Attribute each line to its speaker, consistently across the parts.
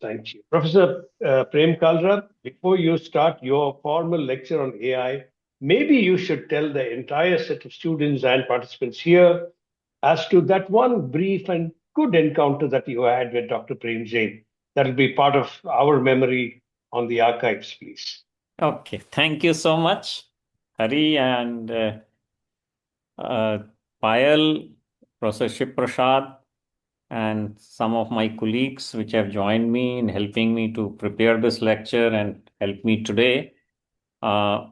Speaker 1: Thank you. Professor Prem Kalra, before you start your formal lecture on AI, maybe you should tell the entire set of students and participants here as to that one brief and good encounter that you had with Dr. Prem Jain. That will be part of our memory on the archives, please.
Speaker 2: Okay, thank you so much, Hari and uh, Payal, Professor Shiv Prasad, and some of my colleagues which have joined me in helping me to prepare this lecture and help me today. Uh,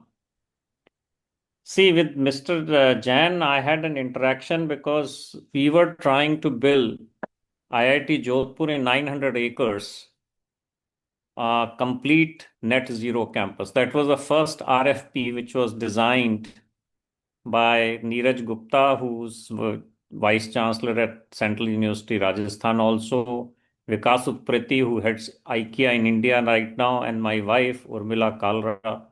Speaker 2: See, with Mr. Jain, I had an interaction because we were trying to build IIT Jodhpur in 900 acres, complete net zero campus. That was the first RFP which was designed by Neeraj Gupta, who's Vice Chancellor at Central University, Rajasthan, also Vikas Utpreti, who heads IKEA in India right now, and my wife, Urmila Kalra.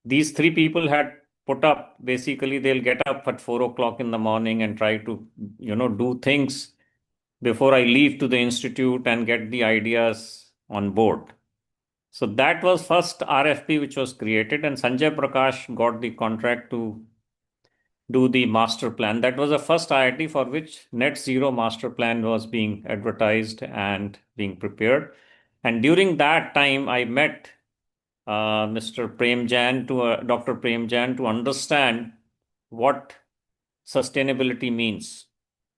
Speaker 2: These three people had put up, basically, they'll get up at 4 o'clock in the morning and try to, do things before I leave to the institute and get the ideas on board. So that was first RFP which was created, and Sanjay Prakash got the contract to do the master plan. That was the first IIT for which net zero master plan was being advertised and being prepared. And during that time, I met Mr. Prem Jain Dr. Prem Jain to understand what sustainability means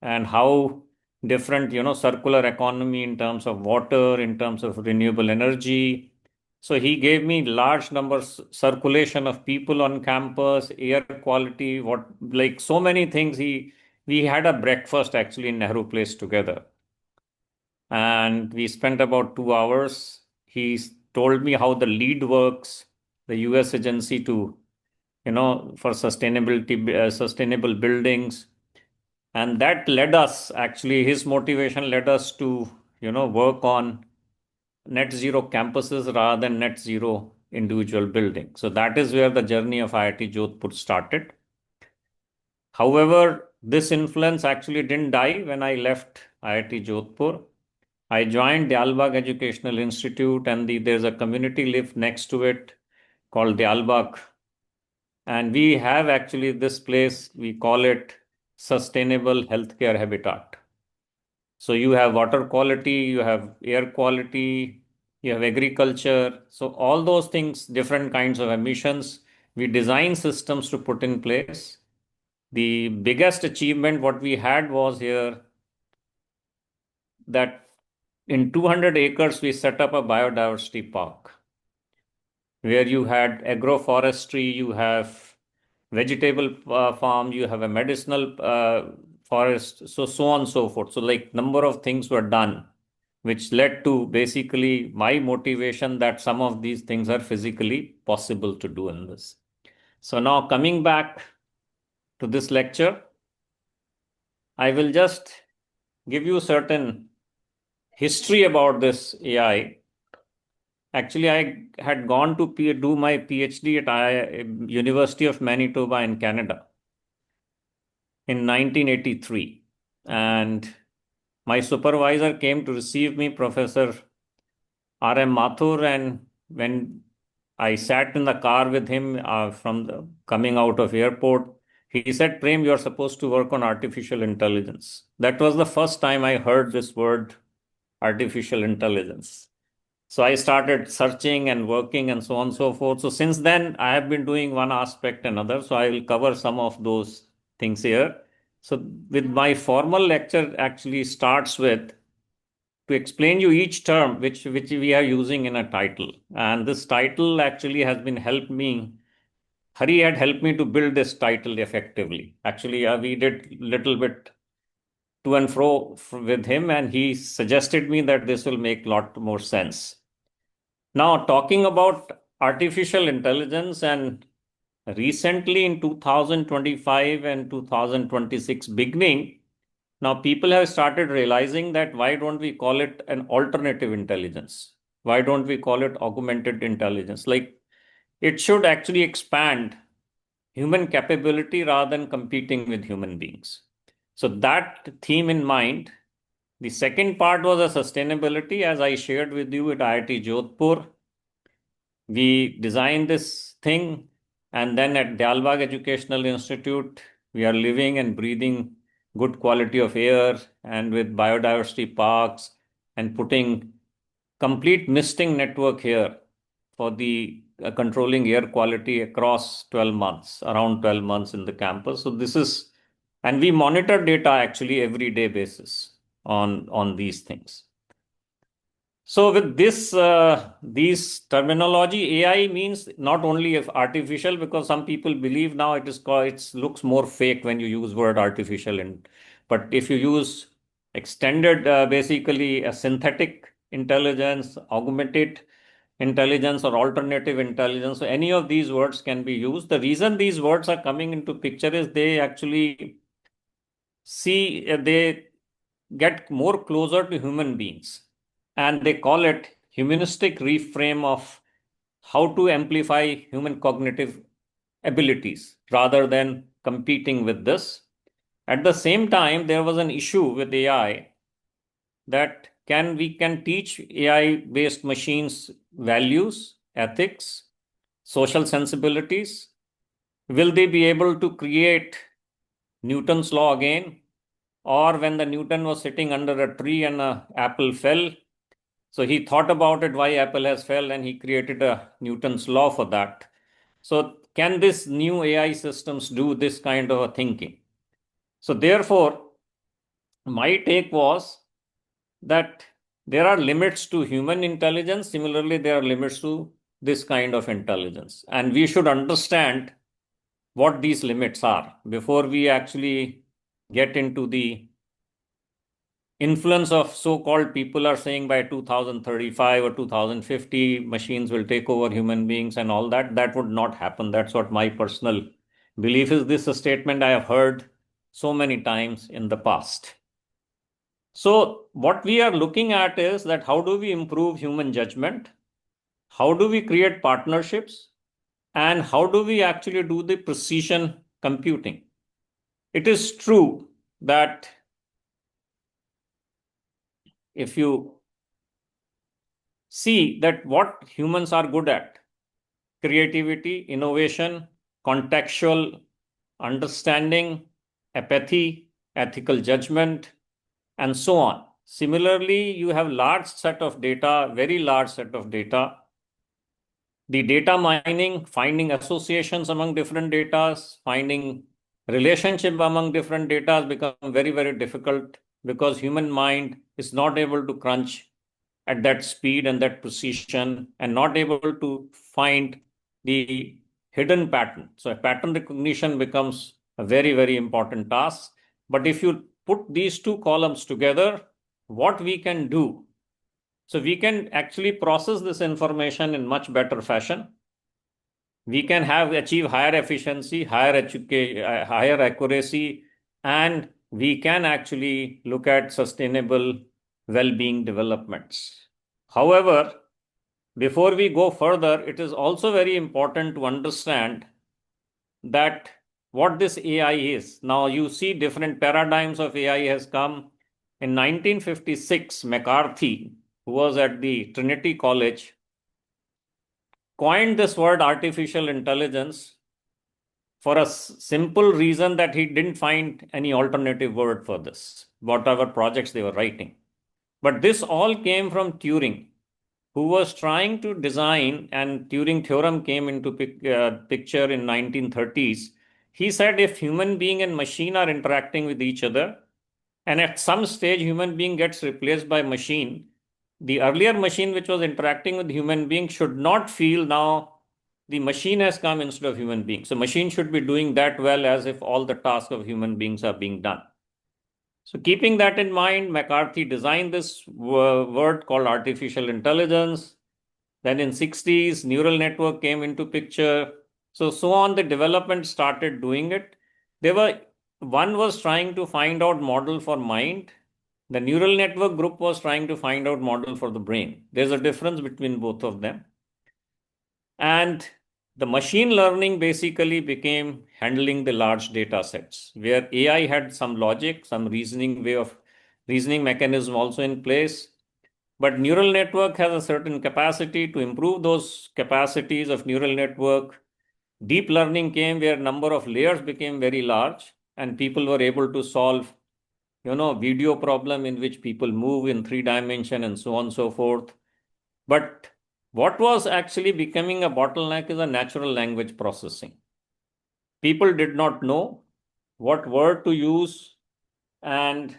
Speaker 2: and how different, circular economy in terms of water, in terms of renewable energy. So he gave me large numbers, circulation of people on campus, air quality, like so many things. We had a breakfast actually in Nehru Place together, and we spent about 2 hours. He told me how the LEED works, the US agency to, for sustainability, sustainable buildings. And that led us, actually, his motivation led us to, work on net zero campuses rather than net zero individual buildings. So that is where the journey of IIT Jodhpur started. However, this influence actually didn't die when I left IIT Jodhpur. I joined Dayalbagh Educational Institute, and there's a community live next to it called Dayalbagh. And we have actually this place, we call it Sustainable Healthcare Habitat. So you have water quality, you have air quality, you have agriculture. So all those things, different kinds of emissions, we design systems to put in place. The biggest achievement what we had was here that in 200 acres we set up a biodiversity park where you had agroforestry, you have vegetable farm, you have a medicinal forest, so on and so forth. So like number of things were done, which led to basically my motivation that some of these things are physically possible to do in this. So now coming back to this lecture, I will just give you certain history about this AI. Actually, I had gone to do my PhD at University of Manitoba in Canada in 1983. And my supervisor came to receive me, Professor R.M. Mathur, and when I sat in the car with him coming out of airport, he said, Prem, you're supposed to work on artificial intelligence. That was the first time I heard this word, artificial intelligence. So I started searching and working and so on and so forth. So since then, I have been doing one aspect and another. So I will cover some of those things here. So with my formal lecture actually starts with to explain you each term which we are using in a title. And this title actually has been helped me. Hari had helped me to build this title effectively. Actually, we did little bit to and fro with him, and he suggested me that this will make a lot more sense. Now, talking about artificial intelligence, and recently in 2025 and 2026 beginning, now people have started realizing that why don't we call it an alternative intelligence? Why don't we call it augmented intelligence? Like it should actually expand human capability rather than competing with human beings. So that theme in mind, The second part was a sustainability, as I shared with you at IIT Jodhpur. We designed this thing, and then at Dayalbagh Educational Institute, we are living and breathing good quality of air and with biodiversity parks and putting complete misting network here for the controlling air quality across 12 months, around 12 months in the campus. So this is, and we monitor data actually every day basis on these things. So with this, these terminology, AI means not only if artificial, because some people believe now it is called, it looks more fake when you use word artificial. But if you use extended, basically a synthetic intelligence, augmented intelligence or alternative intelligence, so any of these words can be used. The reason these words are coming into picture is they actually see, they get more closer to human beings, and they call it humanistic reframe of how to amplify human cognitive abilities rather than competing with this. At the same time, there was an issue with AI that we can teach AI based machines values, ethics, social sensibilities. Will they be able to create Newton's law again? Or when the Newton was sitting under a tree and an apple fell, so he thought about it why apple has fell and he created a Newton's law for that. So can this new AI systems do this kind of a thinking? So therefore, my take was that there are limits to human intelligence. Similarly, there are limits to this kind of intelligence. And we should understand what these limits are before we actually get into the influence of so-called people are saying by 2035 or 2050 machines will take over human beings and all that. That would not happen. That's what my personal belief is. This is a statement I have heard so many times in the past. So what we are looking at is that how do we improve human judgment? How do we create partnerships? And how do we actually do the precision computing? It is true that if you see that what humans are good at, creativity, innovation, contextual understanding, apathy, ethical judgment, and so on. Similarly, you have large set of data, very large set of data. The data mining, finding associations among different data, finding relationship among different data has become very, very difficult because human mind is not able to crunch at that speed and that precision and not able to find the hidden pattern. So pattern recognition becomes a very, very important task. But if you put these two columns together, what we can do, so we can actually process this information in much better fashion. We can achieve higher efficiency, higher accuracy, and we can actually look at sustainable well-being developments. However, before we go further, it is also very important to understand that what this AI is. Now you see different paradigms of AI has come. In 1956, McCarthy, who was at the Trinity College, coined this word artificial intelligence for a simple reason that he didn't find any alternative word for this, whatever projects they were writing. But this all came from Turing, who was trying to design, and Turing theorem came into picture in 1930s. He said if human being and machine are interacting with each other, and at some stage human being gets replaced by machine, the earlier machine which was interacting with human being should not feel now the machine has come instead of human being. So machine should be doing that well as if all the tasks of human beings are being done. So keeping that in mind, McCarthy designed this word called artificial intelligence. Then in 60s, neural network came into picture. So on the development started doing it. One was trying to find out model for mind. The neural network group was trying to find out model for the brain. There's a difference between both of them. And the machine learning basically became handling the large data sets where AI had some logic, some reasoning way of reasoning mechanism also in place. But neural network has a certain capacity. To improve those capacities of neural network, deep learning came where number of layers became very large and people were able to solve, video problem in which people move in 3 dimension and so on and so forth. But what was actually becoming a bottleneck is a natural language processing. People did not know what word to use and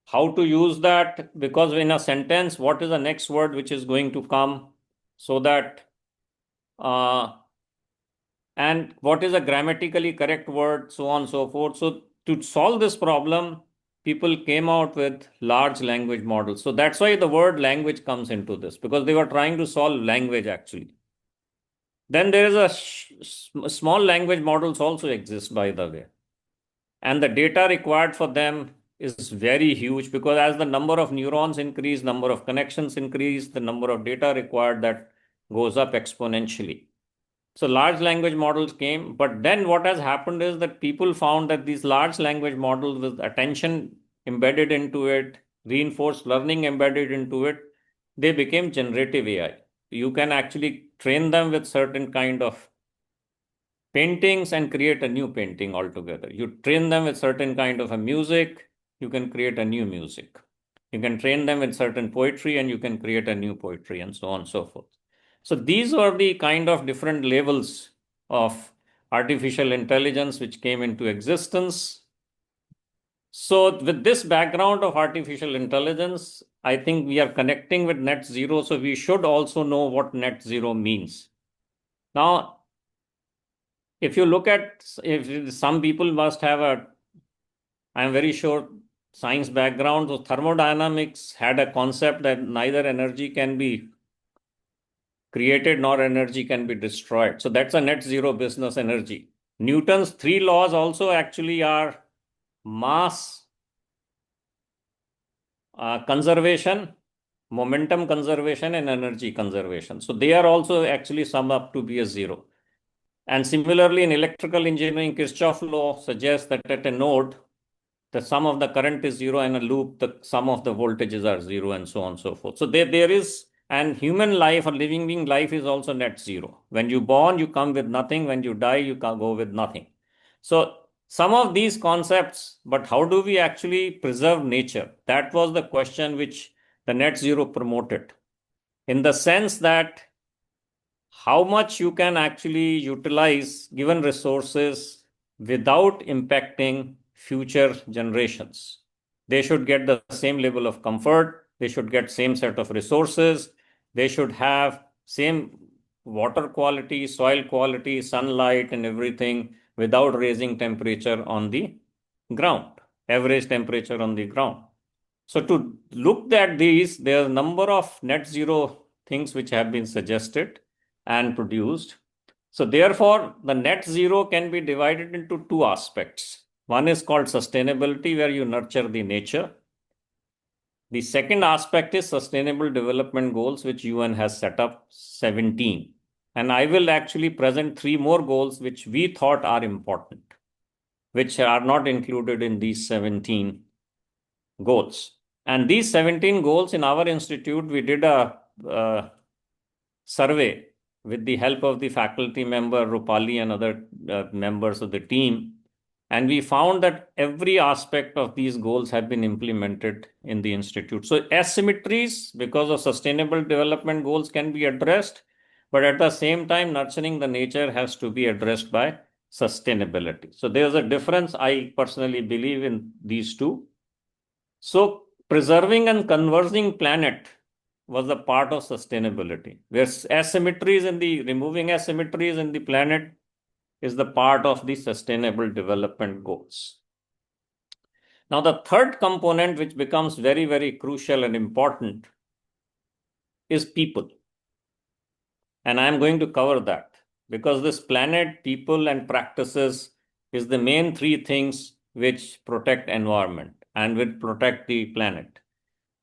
Speaker 2: how to use that, because in a sentence, what is the next word which is going to come, so that uh, and what is a grammatically correct word, so on and so forth. So to solve this problem, people came out with large language models. So that's why the word language comes into this, because they were trying to solve language actually. Then there is small language models also exist, by the way. And the data required for them is very huge, because as the number of neurons increase, number of connections increase, the number of data required that goes up exponentially. So large language models came, but then what has happened is that people found that these large language models with attention embedded into it, reinforced learning embedded into it, they became generative AI. You can actually train them with certain kind of paintings and create a new painting altogether. You train them with certain kind of a music, you can create a new music. You can train them with certain poetry and you can create a new poetry, and so on and so forth. So these are the kind of different levels of artificial intelligence which came into existence. So with this background of artificial intelligence, I think we are connecting with net zero. So we should also know what net zero means. Now, if you look at, if some people must have I'm very sure, science background. So thermodynamics had a concept that neither energy can be created nor energy can be destroyed. So that's a net zero business energy. Newton's 3 laws also actually are mass conservation, momentum conservation, and energy conservation. So they are also actually sum up to be a zero. And similarly, in electrical engineering, Kirchhoff law suggests that at a node, the sum of the current is zero, and a loop, the sum of the voltages are zero, and so on and so forth. So there is, and human life or living being life is also net zero. When you born, you come with nothing. When you die, you go with nothing. So some of these concepts, but how do we actually preserve nature? That was the question which the net zero promoted, in the sense that how much you can actually utilize given resources without impacting future generations. They should get the same level of comfort. They should get same set of resources. They should have same water quality, soil quality, sunlight, and everything without raising temperature on the ground, average temperature on the ground. So to look at these, there are a number of net zero things which have been suggested and produced. So therefore, the net zero can be divided into 2 aspects. One is called sustainability, where you nurture the nature. The second aspect is sustainable development goals, which UN has set up 17. And I will actually present 3 more goals which we thought are important, which are not included in these 17 goals. And these 17 goals in our institute, we did a survey with the help of the faculty member Rupali and other members of the team. And we found that every aspect of these goals have been implemented in the institute. So asymmetries, because of sustainable development goals, can be addressed, but at the same time, nurturing the nature has to be addressed by sustainability. So there's a difference, I personally believe, in these two. So preserving and conserving planet was a part of sustainability, where asymmetries in the removing asymmetries in the planet is the part of the sustainable development goals. Now, the third component, which becomes very, very crucial and important, is people. And I'm going to cover that, because this planet, people, and practices is the main 3 things which protect environment and will protect the planet.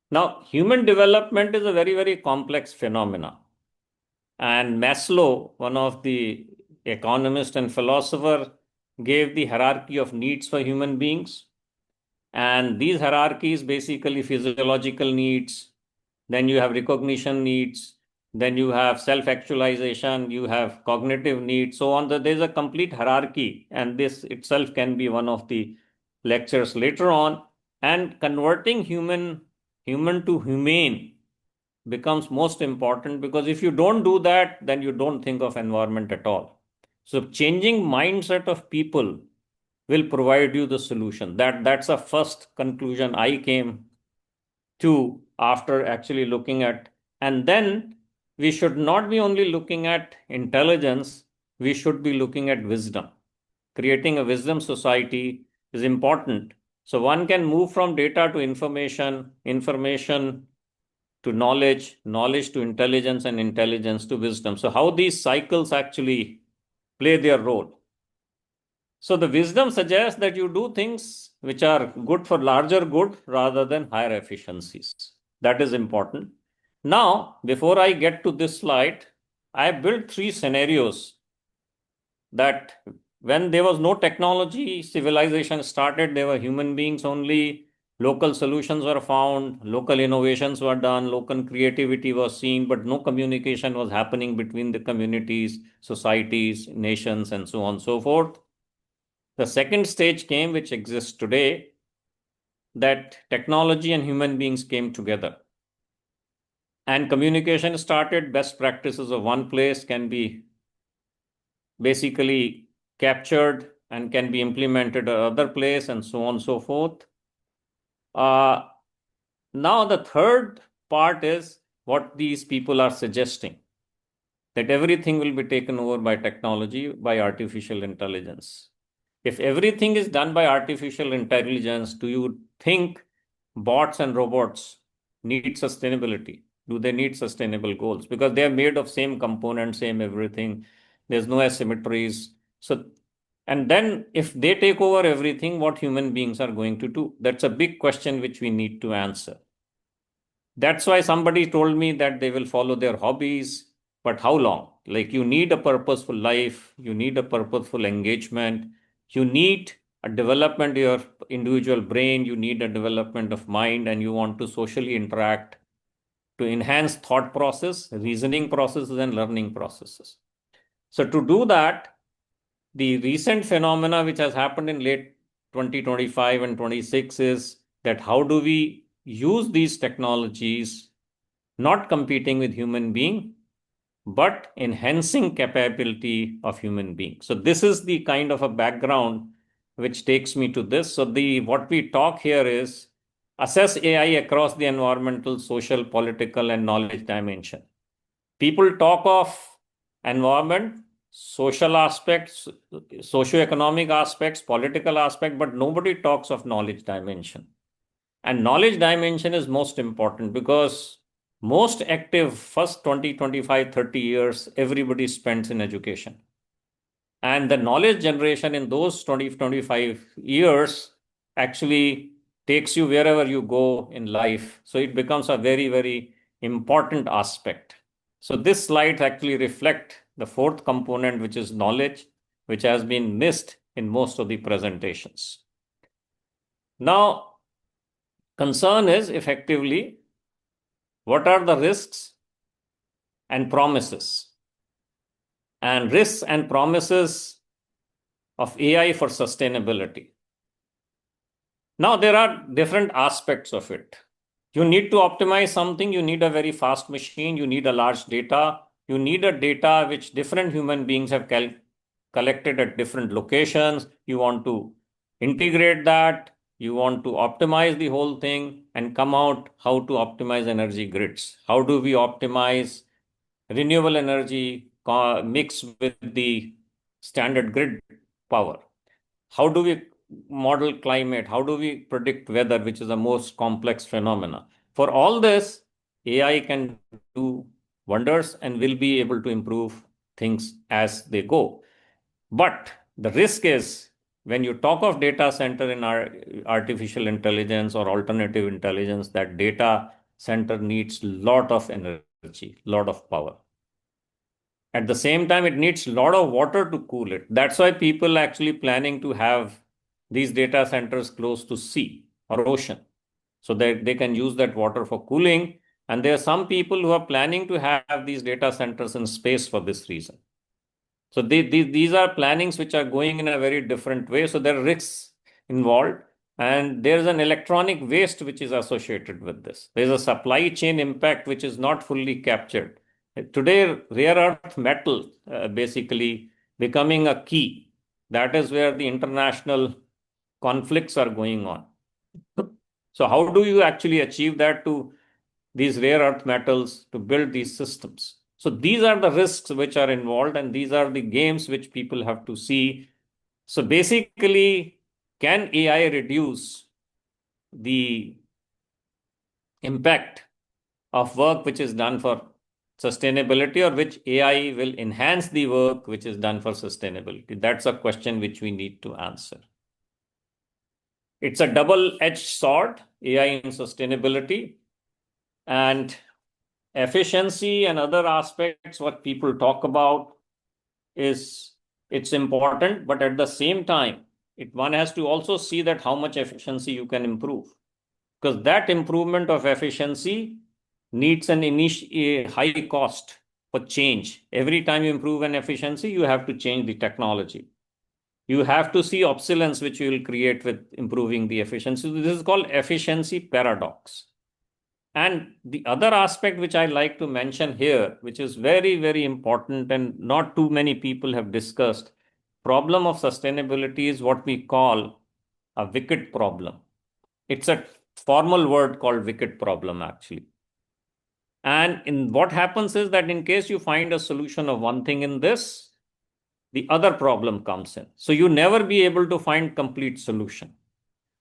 Speaker 2: Now, human development is a very, very complex phenomena. And Maslow, one of the economist and philosopher, gave the hierarchy of needs for human beings. And these hierarchies basically physiological needs, then you have recognition needs, then you have self-actualization, you have cognitive needs, so on. There's a complete hierarchy, and this itself can be one of the lectures later on. And converting human to humane becomes most important, because if you don't do that, then you don't think of environment at all. So changing mindset of people will provide you the solution. That's the first conclusion I came to after actually looking at. And then we should not be only looking at intelligence, we should be looking at wisdom. Creating a wisdom society is important. So one can move from data to information, information to knowledge, knowledge to intelligence, and intelligence to wisdom. So how these cycles actually play their role. So the wisdom suggests that you do things which are good for larger good rather than higher efficiencies. That is important. Now, before I get to this slide, I built three scenarios that when there was no technology, civilization started, there were human beings only, local solutions were found, local innovations were done, local creativity was seen, but no communication was happening between the communities, societies, nations, and so on and so forth. The second stage came, which exists today, that technology and human beings came together. And communication started, best practices of one place can be basically captured and can be implemented at other place, and so on and so forth. Now the third part is what these people are suggesting, that everything will be taken over by technology, by artificial intelligence. If everything is done by artificial intelligence, do you think bots and robots need sustainability? Do they need sustainable goals? Because they are made of same components, same everything. There's no asymmetries. So, and then if they take over everything, what human beings are going to do? That's a big question which we need to answer. That's why somebody told me that they will follow their hobbies, but how long? Like, you need a purposeful life, you need a purposeful engagement, you need a development of your individual brain, you need a development of mind, and you want to socially interact to enhance thought process, reasoning processes, and learning processes. So to do that, the recent phenomena which has happened in late 2025 and 26 is that how do we use these technologies not competing with human being, but enhancing capability of human being. So this is the kind of a background which takes me to this. So the what we talk here is assess AI across the environmental, social, political, and knowledge dimension. People talk of environment, social aspects, socio-economic aspects, political aspect, but nobody talks of knowledge dimension. And knowledge dimension is most important because most active first 20, 25, 30 years, everybody spends in education. And the knowledge generation in those 20, 25 years actually takes you wherever you go in life. So it becomes a very, very important aspect. So this slide actually reflect the fourth component, which is knowledge, which has been missed in most of the presentations. Now, concern is effectively what are the risks and promises, and risks and promises of AI for sustainability. Now, there are different aspects of it. You need to optimize something, you need a very fast machine, you need a large data, you need a data which different human beings have collected at different locations. You want to integrate that, you want to optimize the whole thing and come out how to optimize energy grids. How do we optimize renewable energy mixed with the standard grid power? How do we model climate? How do we predict weather, which is the most complex phenomena? For all this, AI can do wonders and will be able to improve things as they go. But the risk is when you talk of data center in our artificial intelligence or alternative intelligence, that data center needs lot of energy, lot of power. At the same time, it needs a lot of water to cool it. That's why people actually planning to have these data centers close to sea. or ocean. So that they can use that water for cooling. And there are some people who are planning to have these data centers in space for this reason. So these are plannings which are going in a very different way. So there are risks involved. And there's an electronic waste which is associated with this. There's a supply chain impact which is not fully captured. Today, rare earth metal basically becoming a key. That is where the international conflicts are going on. So how do you actually achieve that to these rare earth metals to build these systems? So these are the risks which are involved, and these are the games which people have to see. So basically, can AI reduce the impact of work which is done for sustainability, or which AI will enhance the work which is done for sustainability? That's a question which we need to answer. It's a double-edged sword, AI and sustainability, and efficiency and other aspects what people talk about is it's important, but at the same time, one has to also see that how much efficiency you can improve, because that improvement of efficiency needs a high cost for change. Every time you improve an efficiency, you have to change the technology. You have to see obsolescence which you will create with improving the efficiency. This is called efficiency paradox. And the other aspect which I like to mention here, which is very, very important and not too many people have discussed, problem of sustainability is what we call a wicked problem. It's a formal word called wicked problem, actually. And in what happens is that in case you find a solution of one thing in this, the other problem comes in. So you never be able to find complete solution.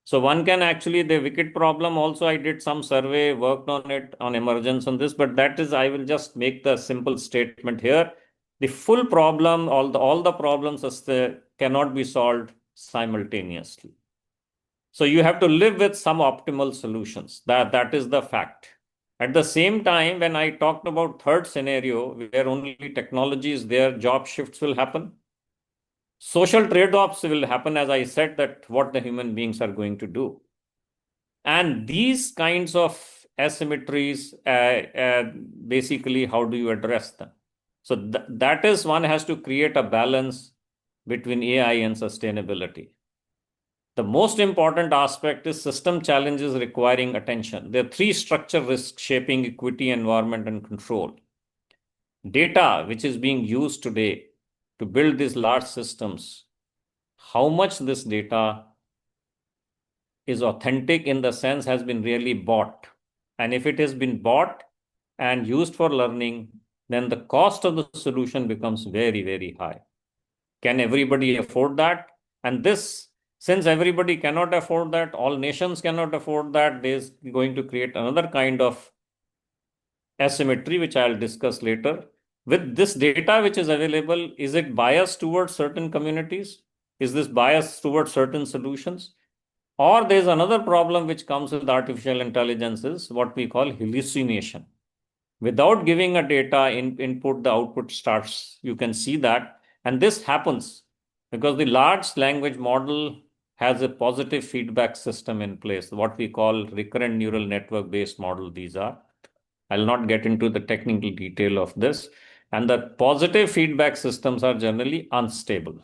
Speaker 2: So one can actually, the wicked problem also, I did some survey, worked on it, on emergence on this, but that is, I will just make the simple statement here. The full problem, all the problems cannot be solved simultaneously. So you have to live with some optimal solutions. That is the fact. At the same time, when I talked about third scenario, where only technology is there, job shifts will happen. Social trade-offs will happen, as I said, that what the human beings are going to do. And these kinds of asymmetries, basically, how do you address them? So that is, one has to create a balance between AI and sustainability. The most important aspect is system challenges requiring attention. There are three structure risks shaping equity, environment, and control. Data, which is being used today to build these large systems, how much this data is authentic in the sense has been really bought. And if it has been bought and used for learning, then the cost of the solution becomes very, very high. Can everybody afford that? And this, since everybody cannot afford that, all nations cannot afford that, there's going to create another kind of asymmetry, which I'll discuss later. With this data which is available, is it biased towards certain communities? Is this biased towards certain solutions? Or there's another problem which comes with artificial intelligence is what we call hallucination. Without giving a data input, the output starts. You can see that. And this happens because the large language model has a positive feedback system in place, what we call recurrent neural network based model. These are. I'll not get into the technical detail of this. And the positive feedback systems are generally unstable.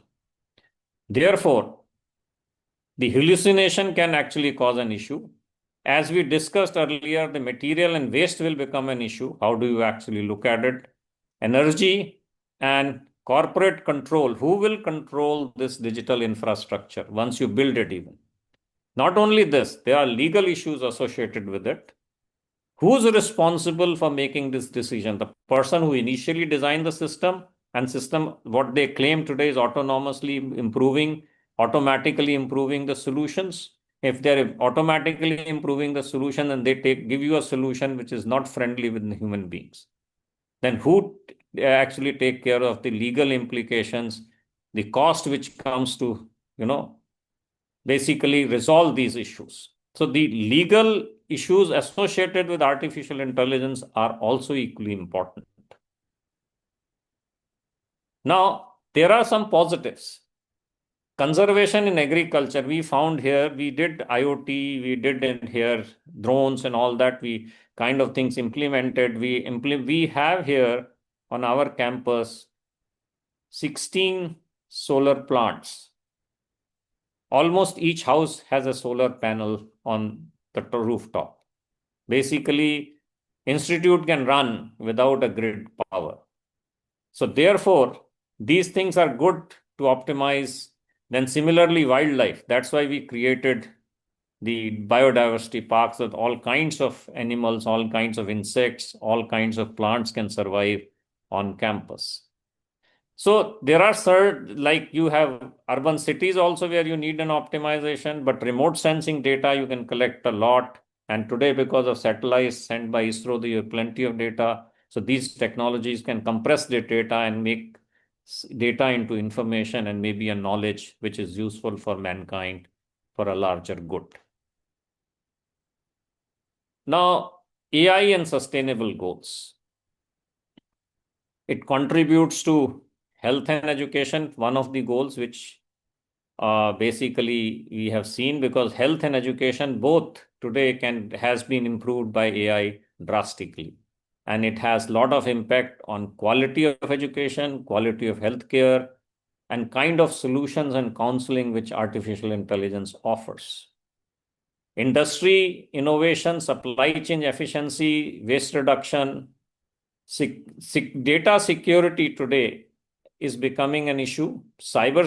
Speaker 2: Therefore, the hallucination can actually cause an issue. As we discussed earlier, the material and waste will become an issue. How do you actually look at it? Energy and corporate control. Who will control this digital infrastructure once you build it even? Not only this, there are legal issues associated with it. Who's responsible for making this decision? The person who initially designed the system, and system, what they claim today is autonomously improving, automatically improving the solutions. If they're automatically improving the solution and they give you a solution which is not friendly with the human beings, then who actually take care of the legal implications, the cost which comes to, basically resolve these issues. So the legal issues associated with artificial intelligence are also equally important. Now, there are some positives. Conservation in agriculture, we found here, we did IoT, we did in here drones and all that, we kind of things implemented. We have here on our campus 16 solar plants. Almost each house has a solar panel on the rooftop. Basically, institute can run without a grid power. So therefore, these things are good to optimize. Then similarly, wildlife. That's why we created the biodiversity parks with all kinds of animals, all kinds of insects, all kinds of plants can survive on campus. So there are certain, like you have urban cities also where you need an optimization, but remote sensing data you can collect a lot. And today, because of satellites sent by ISRO, there are plenty of data. So these technologies can compress the data and make data into information and maybe a knowledge which is useful for mankind for a larger good. Now, AI and sustainable goals. It contributes to health and education, one of the goals which basically we have seen, because health and education both today has been improved by AI drastically. And it has a lot of impact on quality of education, quality of healthcare, and kind of solutions and counseling which artificial intelligence offers. Industry, innovation, supply chain efficiency, waste reduction, data security today is becoming an issue. Cyber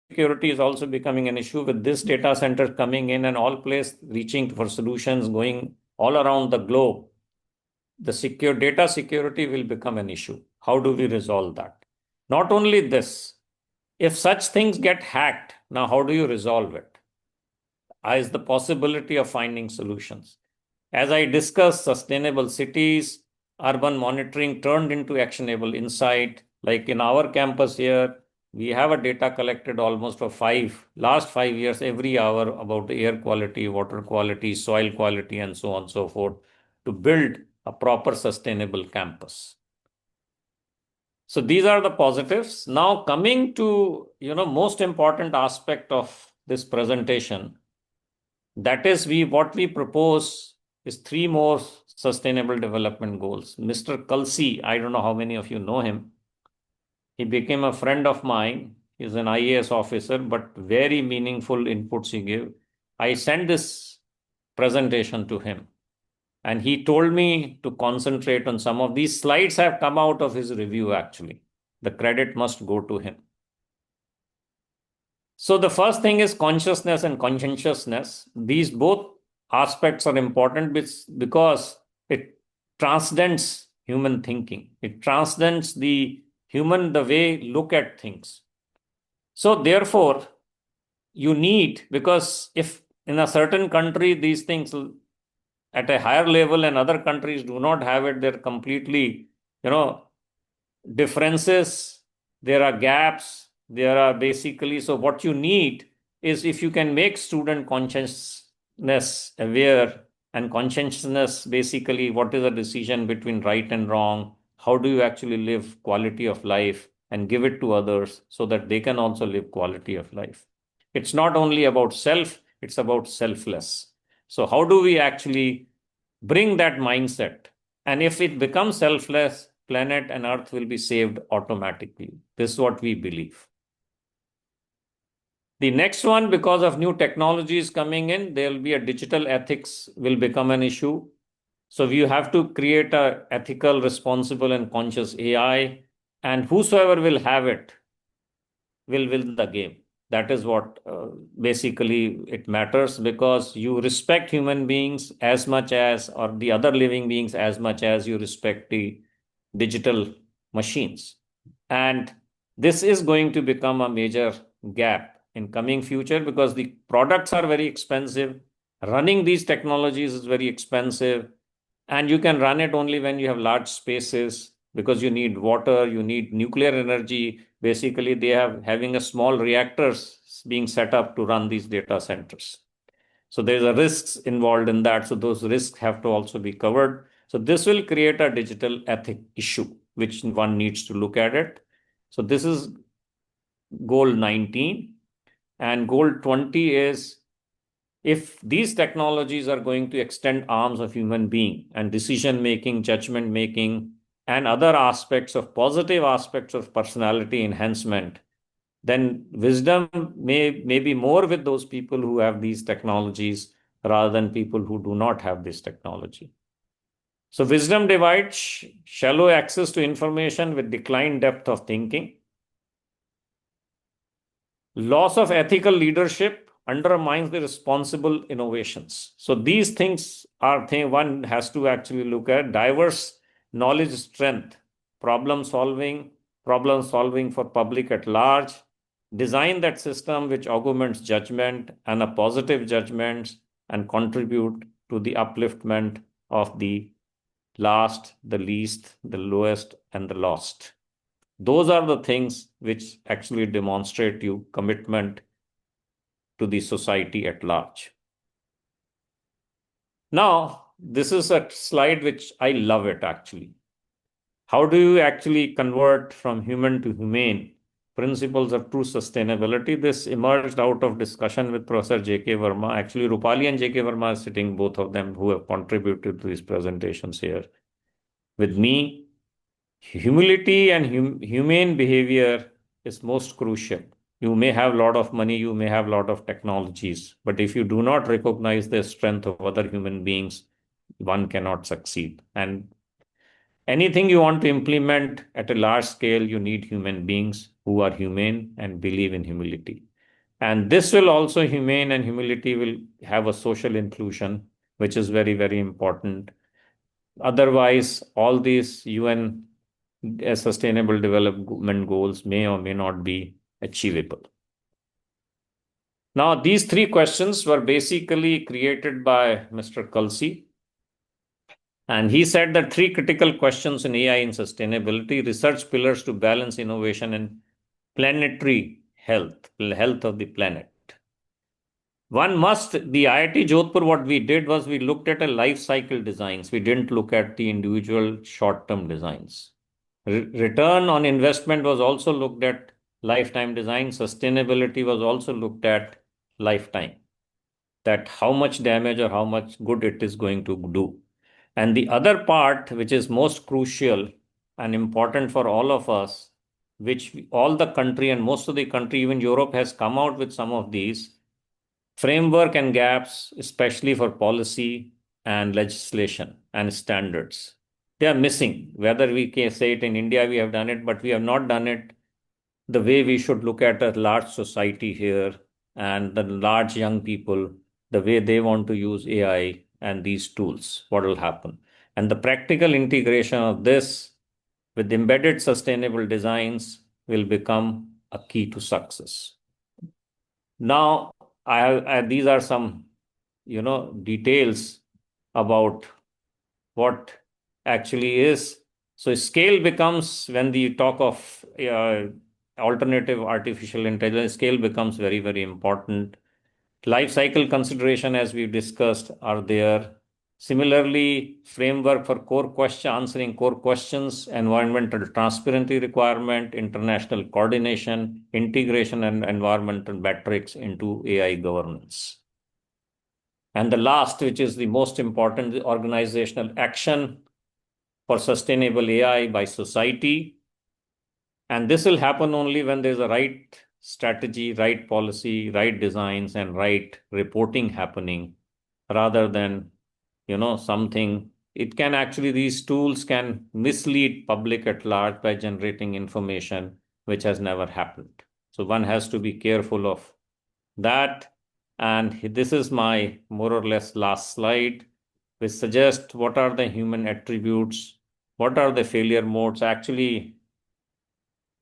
Speaker 2: security is also becoming an issue with this data center coming in and all place reaching for solutions going all around the globe. The secure data security will become an issue. How do we resolve that? Not only this, if such things get hacked, now how do you resolve it? Is the possibility of finding solutions. As I discussed, sustainable cities, urban monitoring turned into actionable insight. Like in our campus here, we have a data collected almost for last 5 years, every hour about air quality, water quality, soil quality, and so on and so forth, to build a proper sustainable campus. So these are the positives. Now coming to, most important aspect of this presentation, that is what we propose is 3 more sustainable development goals. Mr. Kalsi, I don't know how many of you know him. He became a friend of mine. He's an IAS officer, but very meaningful inputs he gave. I sent this presentation to him, and he told me to concentrate on some of these slides have come out of his review actually. The credit must go to him. So the first thing is consciousness and conscientiousness. These both aspects are important because it transcends human thinking. It transcends the way look at things. So therefore, you need, because if in a certain country these things at a higher level and other countries do not have it, they're completely, differences, there are gaps, there are basically, so what you need is if you can make student consciousness aware, and consciousness basically what is the decision between right and wrong, how do you actually live quality of life and give it to others so that they can also live quality of life. It's not only about self, it's about selfless. So how do we actually bring that mindset? And if it becomes selfless, planet and earth will be saved automatically. This is what we believe. The next one, because of new technologies coming in, there will be a digital ethics will become an issue. So you have to create a ethical, responsible, and conscious AI, and whosoever will have it will win the game. That is what basically it matters, because you respect human beings as much as, or the other living beings as much as you respect the digital machines. And this is going to become a major gap in coming future because the products are very expensive. Running these technologies is very expensive, and you can run it only when you have large spaces, because you need water, you need nuclear energy. Basically, they have having a small reactors being set up to run these data centers. So there's a risks involved in that. So those risks have to also be covered. So this will create a digital ethic issue, which one needs to look at it. So this is goal 19. And goal 20 is, if these technologies are going to extend arms of human being and decision making, judgment making, and other aspects of positive aspects of personality enhancement, then wisdom may be more with those people who have these technologies rather than people who do not have this technology. So wisdom divides shallow access to information with declined depth of thinking. Loss of ethical leadership undermines the responsible innovations. So these things are things one has to actually look at. Diverse knowledge strength, problem solving for public at large. Design that system which augments judgment and a positive judgments and contribute to the upliftment of the last, the least, the lowest, and the lost. Those are the things which actually demonstrate you commitment to the society at large. Now, this is a slide which I love it actually. How do you actually convert from human to humane? Principles of true sustainability. This emerged out of discussion with Professor J.K. Verma. Actually, Rupali and J.K. Verma are sitting, both of them who have contributed to these presentations here with me. Humility and humane behavior is most crucial. You may have a lot of money, you may have a lot of technologies, but if you do not recognize the strength of other human beings, one cannot succeed. And anything you want to implement at a large scale, you need human beings who are humane and believe in humility. And this will also, humane and humility will have a social inclusion, which is very, very important. Otherwise, all these UN sustainable development goals may or may not be achievable. Now, these three questions were basically created by Mr. Kalsi. And he said that three critical questions in AI and sustainability: research pillars to balance innovation and planetary health, health of the planet. One must, the IIT Jodhpur, what we did was we looked at a life cycle designs. We didn't look at the individual short-term designs. Return on investment was also looked at lifetime design. Sustainability was also looked at lifetime. That how much damage or how much good it is going to do. And the other part, which is most crucial and important for all of us, which all the country and most of the country, even Europe, has come out with some of these framework and gaps, especially for policy and legislation and standards. They are missing. Whether we can say it in India, we have done it, but we have not done it the way we should look at a large society here and the large young people, the way they want to use AI and these tools, what will happen. And the practical integration of this with embedded sustainable designs will become a key to success. Now, these are some, details about what actually is. So scale becomes, when we talk of alternative artificial intelligence, scale becomes very, very important. Life cycle consideration, as we discussed, are there. Similarly, framework for answering core questions, environmental transparency requirement, international coordination, integration and environmental metrics into AI governance. And the last, which is the most important, the organizational action for sustainable AI by society. And this will happen only when there's a right strategy, right policy, right designs, and right reporting happening, rather than, something. It can actually, these tools can mislead public at large by generating information which has never happened. So one has to be careful of that. And this is my more or less last slide, which suggests what are the human attributes, what are the failure modes. Actually,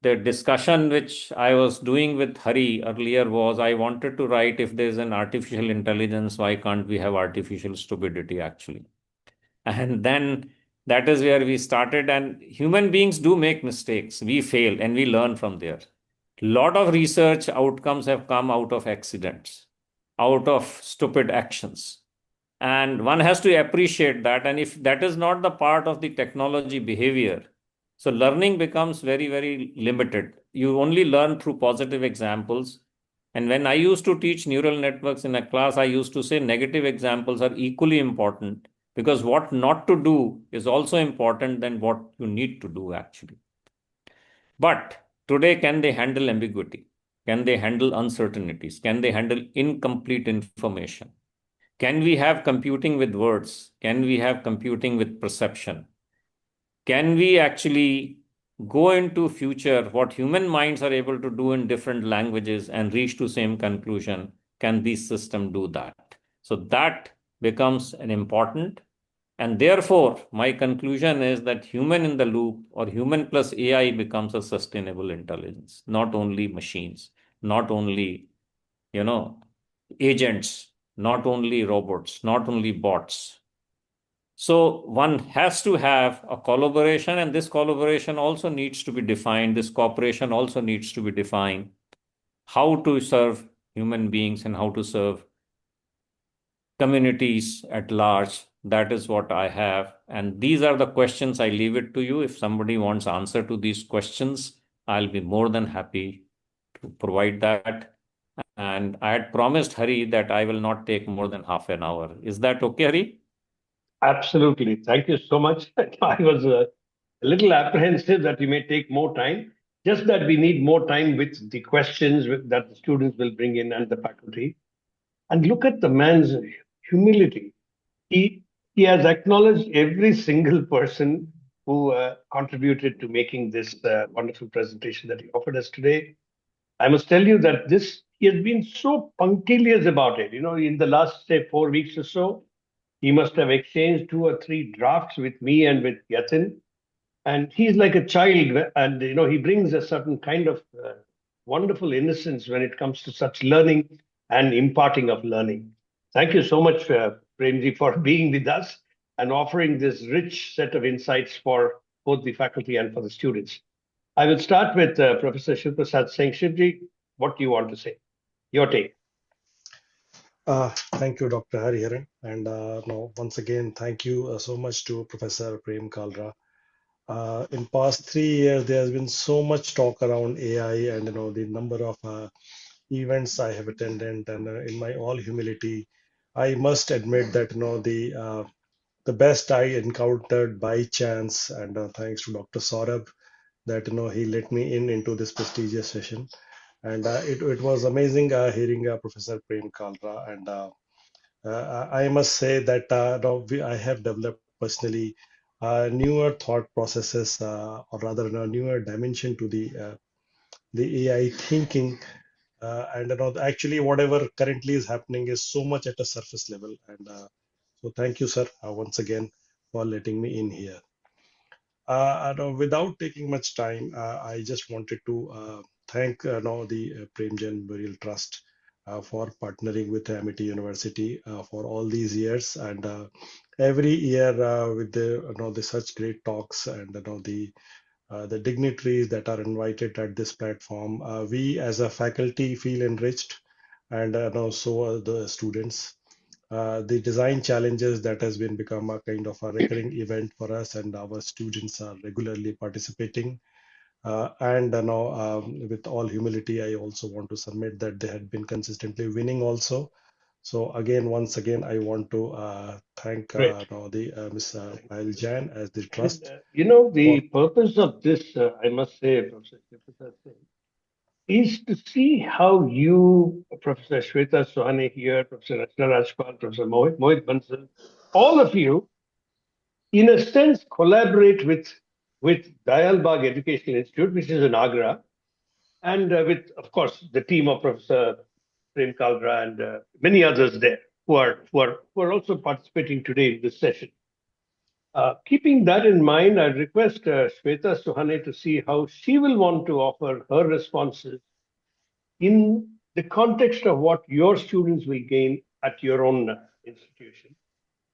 Speaker 2: the discussion which I was doing with Hari earlier was, I wanted to write, if there's an artificial intelligence, why can't we have artificial stupidity actually? And then that is where we started. And human beings do make mistakes. We fail and we learn from there. Lot of research outcomes have come out of accidents, out of stupid actions. And one has to appreciate that. And if that is not the part of the technology behavior, so learning becomes very, very limited. You only learn through positive examples. And when I used to teach neural networks in a class, I used to say negative examples are equally important, because what not to do is also important than what you need to do actually. But today, can they handle ambiguity? Can they handle uncertainties? Can they handle incomplete information? Can we have computing with words? Can we have computing with perception? Can we actually go into future what human minds are able to do in different languages and reach to same conclusion? Can this system do that? So that becomes an important, and therefore my conclusion is that human in the loop or human plus AI becomes a sustainable intelligence, not only machines, not only, you know, agents, not only robots, not only bots. So one has to have a collaboration, and this collaboration also needs to be defined. This cooperation also needs to be defined. How to serve human beings and how to serve communities at large. That is what I have. And these are the questions. I leave it to you. If somebody wants answer to these questions, I'll be more than happy to provide that. And I had promised Hari that I will not take more than half an hour. Is that okay, Hari?
Speaker 1: Absolutely. Thank you so much. I was a little apprehensive that we may take more time, just that we need more time with the questions that the students will bring in and the faculty. And look at the man's humility. He has acknowledged every single person who contributed to making this wonderful presentation that he offered us today. I must tell you that this he has been so punctilious about it. You know, in the last say 4 weeks or so, he must have exchanged 2 or 3 drafts with me and with Yatin, and he's like a child, and he brings a certain kind of wonderful innocence when it comes to such learning and imparting of learning. Thank you so much, Premji, for being with us and offering this rich set of insights for both the faculty and for the students. I will start with Professor Shivprasad Singh. Shivji, what do you want to say? Your take.
Speaker 3: Thank you, Dr. Hariharan. And no, once again, thank you so much to Professor Prem Kalra. In past 3 years, there has been so much talk around AI, and the number of events I have attended. And in my all humility, I must admit that the best I encountered by chance, and thanks to Dr. Saurabh, that he let me in into this prestigious session. And it was amazing hearing Professor Prem Kalra. And I must say that I have developed personally newer thought processes, or rather, a newer dimension to the AI thinking. And actually, whatever currently is happening is so much at a surface level. And so, thank you, sir, once again for letting me in here. Without taking much time, I just wanted to thank the Premjan Burial Trust for partnering with Amity University for all these years, and every year with the such great talks, and the dignitaries that are invited at this platform. We as a faculty feel enriched, and so are the students. The design challenges that has been become a kind of a recurring event for us, and our students are regularly participating. And now, with all humility, I also want to submit that they had been consistently winning also. So again, once again, I want to thank
Speaker 1: Great.
Speaker 3: the Ms. Payal Jain as the
Speaker 1: And
Speaker 3: trust
Speaker 1: the
Speaker 3: for.
Speaker 1: purpose of this, I must say, Professor Shivprasad Singh, is to see how you, Professor Shweta Sohane here, Professor Rachna Rajpal, Professor Mohit Bansal, all of you, in a sense, collaborate with Dayalbagh Educational Institute, which is in Agra, and with, of course, the team of Professor Prem Kalra and many others there who are also participating today in this session. Keeping that in mind, I request Shweta Sohane to see how she will want to offer her responses in the context of what your students will gain at your own institution.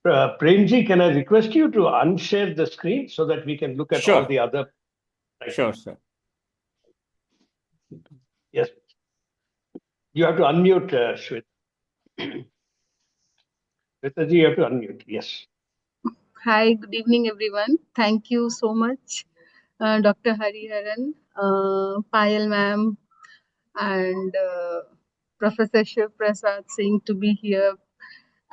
Speaker 1: Premji, can I request you to unshare the screen so that we can look at all
Speaker 2: Sure,
Speaker 1: the other?
Speaker 2: sure, sure.
Speaker 1: Yes, you have to unmute, Shweta. Shweta ji, you have to unmute. Yes.
Speaker 4: Hi, good evening, everyone. Thank you so much, Dr. Hariharan, Payal ma'am, and Professor Shiv Prasad saying to be here.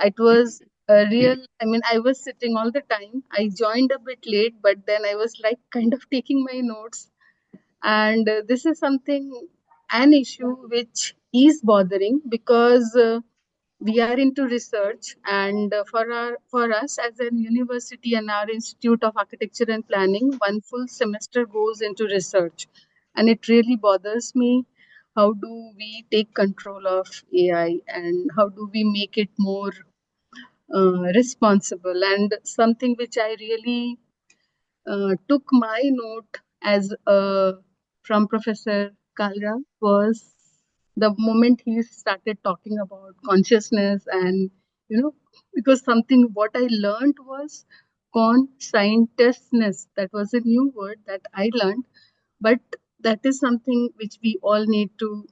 Speaker 4: It was a real, I mean, I was sitting all the time. I joined a bit late, but then I was like kind of taking my notes. And this is something, an issue which is bothering because we are into research, and for us as a university and our Institute of Architecture and Planning, one full semester goes into research, and it really bothers me. How do we take control of AI, and how do we make it more responsible? And something which I really took my note as from Professor Kalra was the moment he started talking about consciousness, and because something what I learned was conscientiousness. That was a new word that I learned, but that is something which we all need to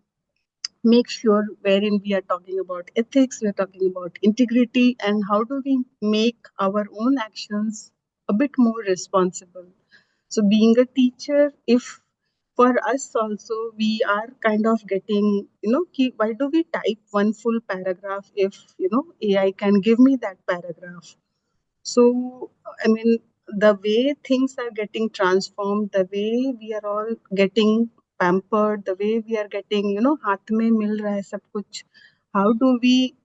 Speaker 4: make sure, wherein we are talking about ethics, we are talking about integrity, and how do we make our own actions a bit more responsible. So being a teacher, if for us also we are kind of getting, why do we type one full paragraph if AI can give me that paragraph? So, I mean, the way things are getting transformed, the way we are all getting pampered, the way we are getting, हाथ में मिल रहा है सब कुछ. How do we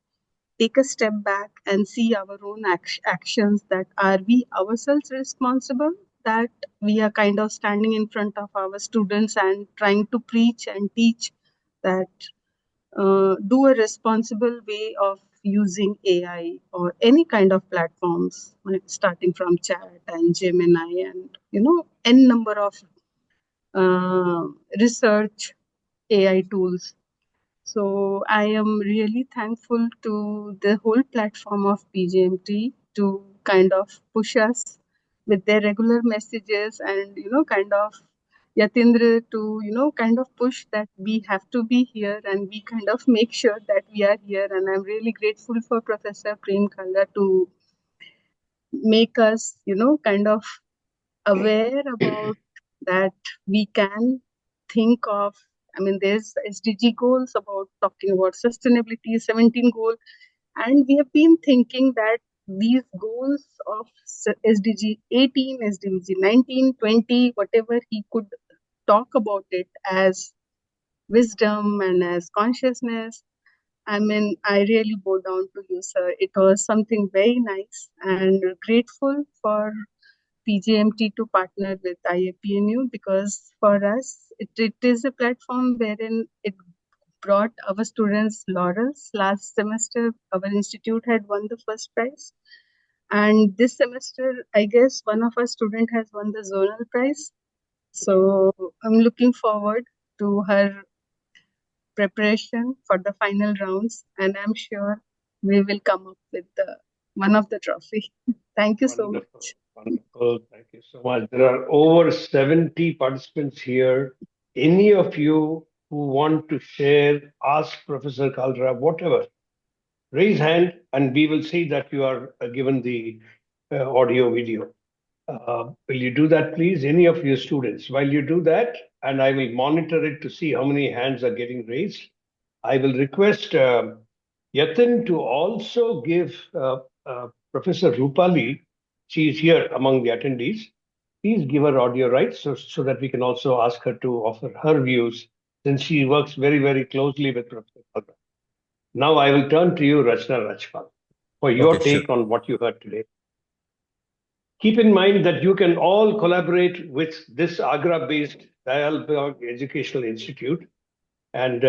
Speaker 4: take a step back and see our own actions? That are we ourselves responsible? That we are kind of standing in front of our students and trying to preach and teach that do a responsible way of using AI or any kind of platforms, like starting from chat and Gemini and n number of research AI tools. So I am really thankful to the whole platform of PGMT to kind of push us with their regular messages, and kind of Yatindra to kind of push that we have to be here, and we kind of make sure that we are here. And I'm really grateful for Professor Prem Kalra to make us kind of aware about that we can think of. I mean, there's SDG goals about talking about sustainability, 17 goal, and we have been thinking that these goals of SDG 18, SDG 19, 20, whatever he could talk about it as wisdom and as consciousness. I mean, I really bow down to you, sir. It was something very nice, and grateful for PGMT to partner with IAPNU, because for us, it is a platform wherein it brought our students laurels. Last semester, our institute had won the first prize. And this semester, I guess one of our students has won the zonal prize. So I'm looking forward to her preparation for the final rounds, and I'm sure we will come up with one of the trophy. Thank you so
Speaker 1: Wonderful,
Speaker 4: much.
Speaker 1: wonderful. Thank you so much. There are over 70 participants here. Any of you who want to share, ask Professor Kalra, whatever, raise hand and we will see that you are given the audio video. Will you do that, please? Any of you students, while you do that, and I will monitor it to see how many hands are getting raised. I will request Yatin to also give Professor Rupali, she is here among the attendees, please give her audio rights so that we can also ask her to offer her views, since she works very, very closely with Professor Kalra. Now I will turn to you, Rachna Rajpal, for your
Speaker 5: Okay, sure.
Speaker 1: take on what you heard today. Keep in mind that you can all collaborate with this Agra-based Dayalbagh Educational Institute and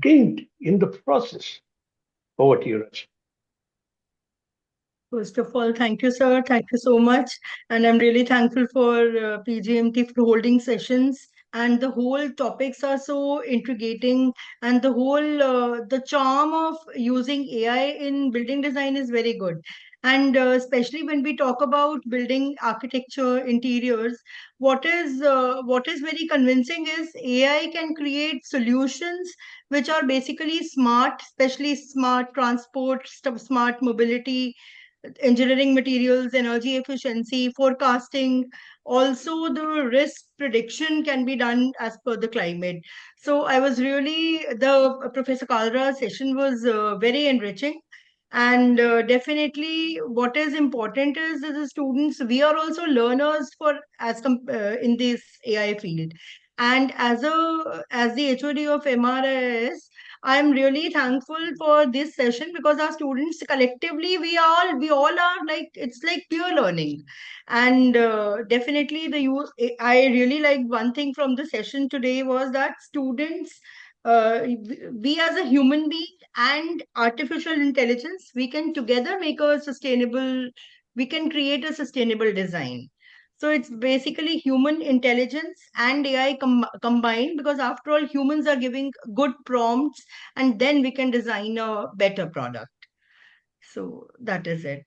Speaker 1: gain in the process. Over to you, Rachna.
Speaker 6: First of all, thank you, sir. Thank you so much. And I'm really thankful for PGMT for holding sessions. And the whole topics are so intriguing. And the charm of using AI in building design is very good. And especially when we talk about building architecture, interiors, what is very convincing is AI can create solutions which are basically smart, especially smart transport, smart mobility, engineering materials, energy efficiency, forecasting. Also, the risk prediction can be done as per the climate. So I was really, the Professor Kalra session was very enriching. And definitely, what is important is that the students, we are also learners for in this AI field. And as the HOD of MRIS, I am really thankful for this session because our students collectively, we all are like, it's like pure learning. And definitely the use, I really liked one thing from the session today was that students, we as a human being and artificial intelligence, we can together make a sustainable, we can create a sustainable design. So it's basically human intelligence and AI combined, because after all, humans are giving good prompts and then we can design a better product. So that is it.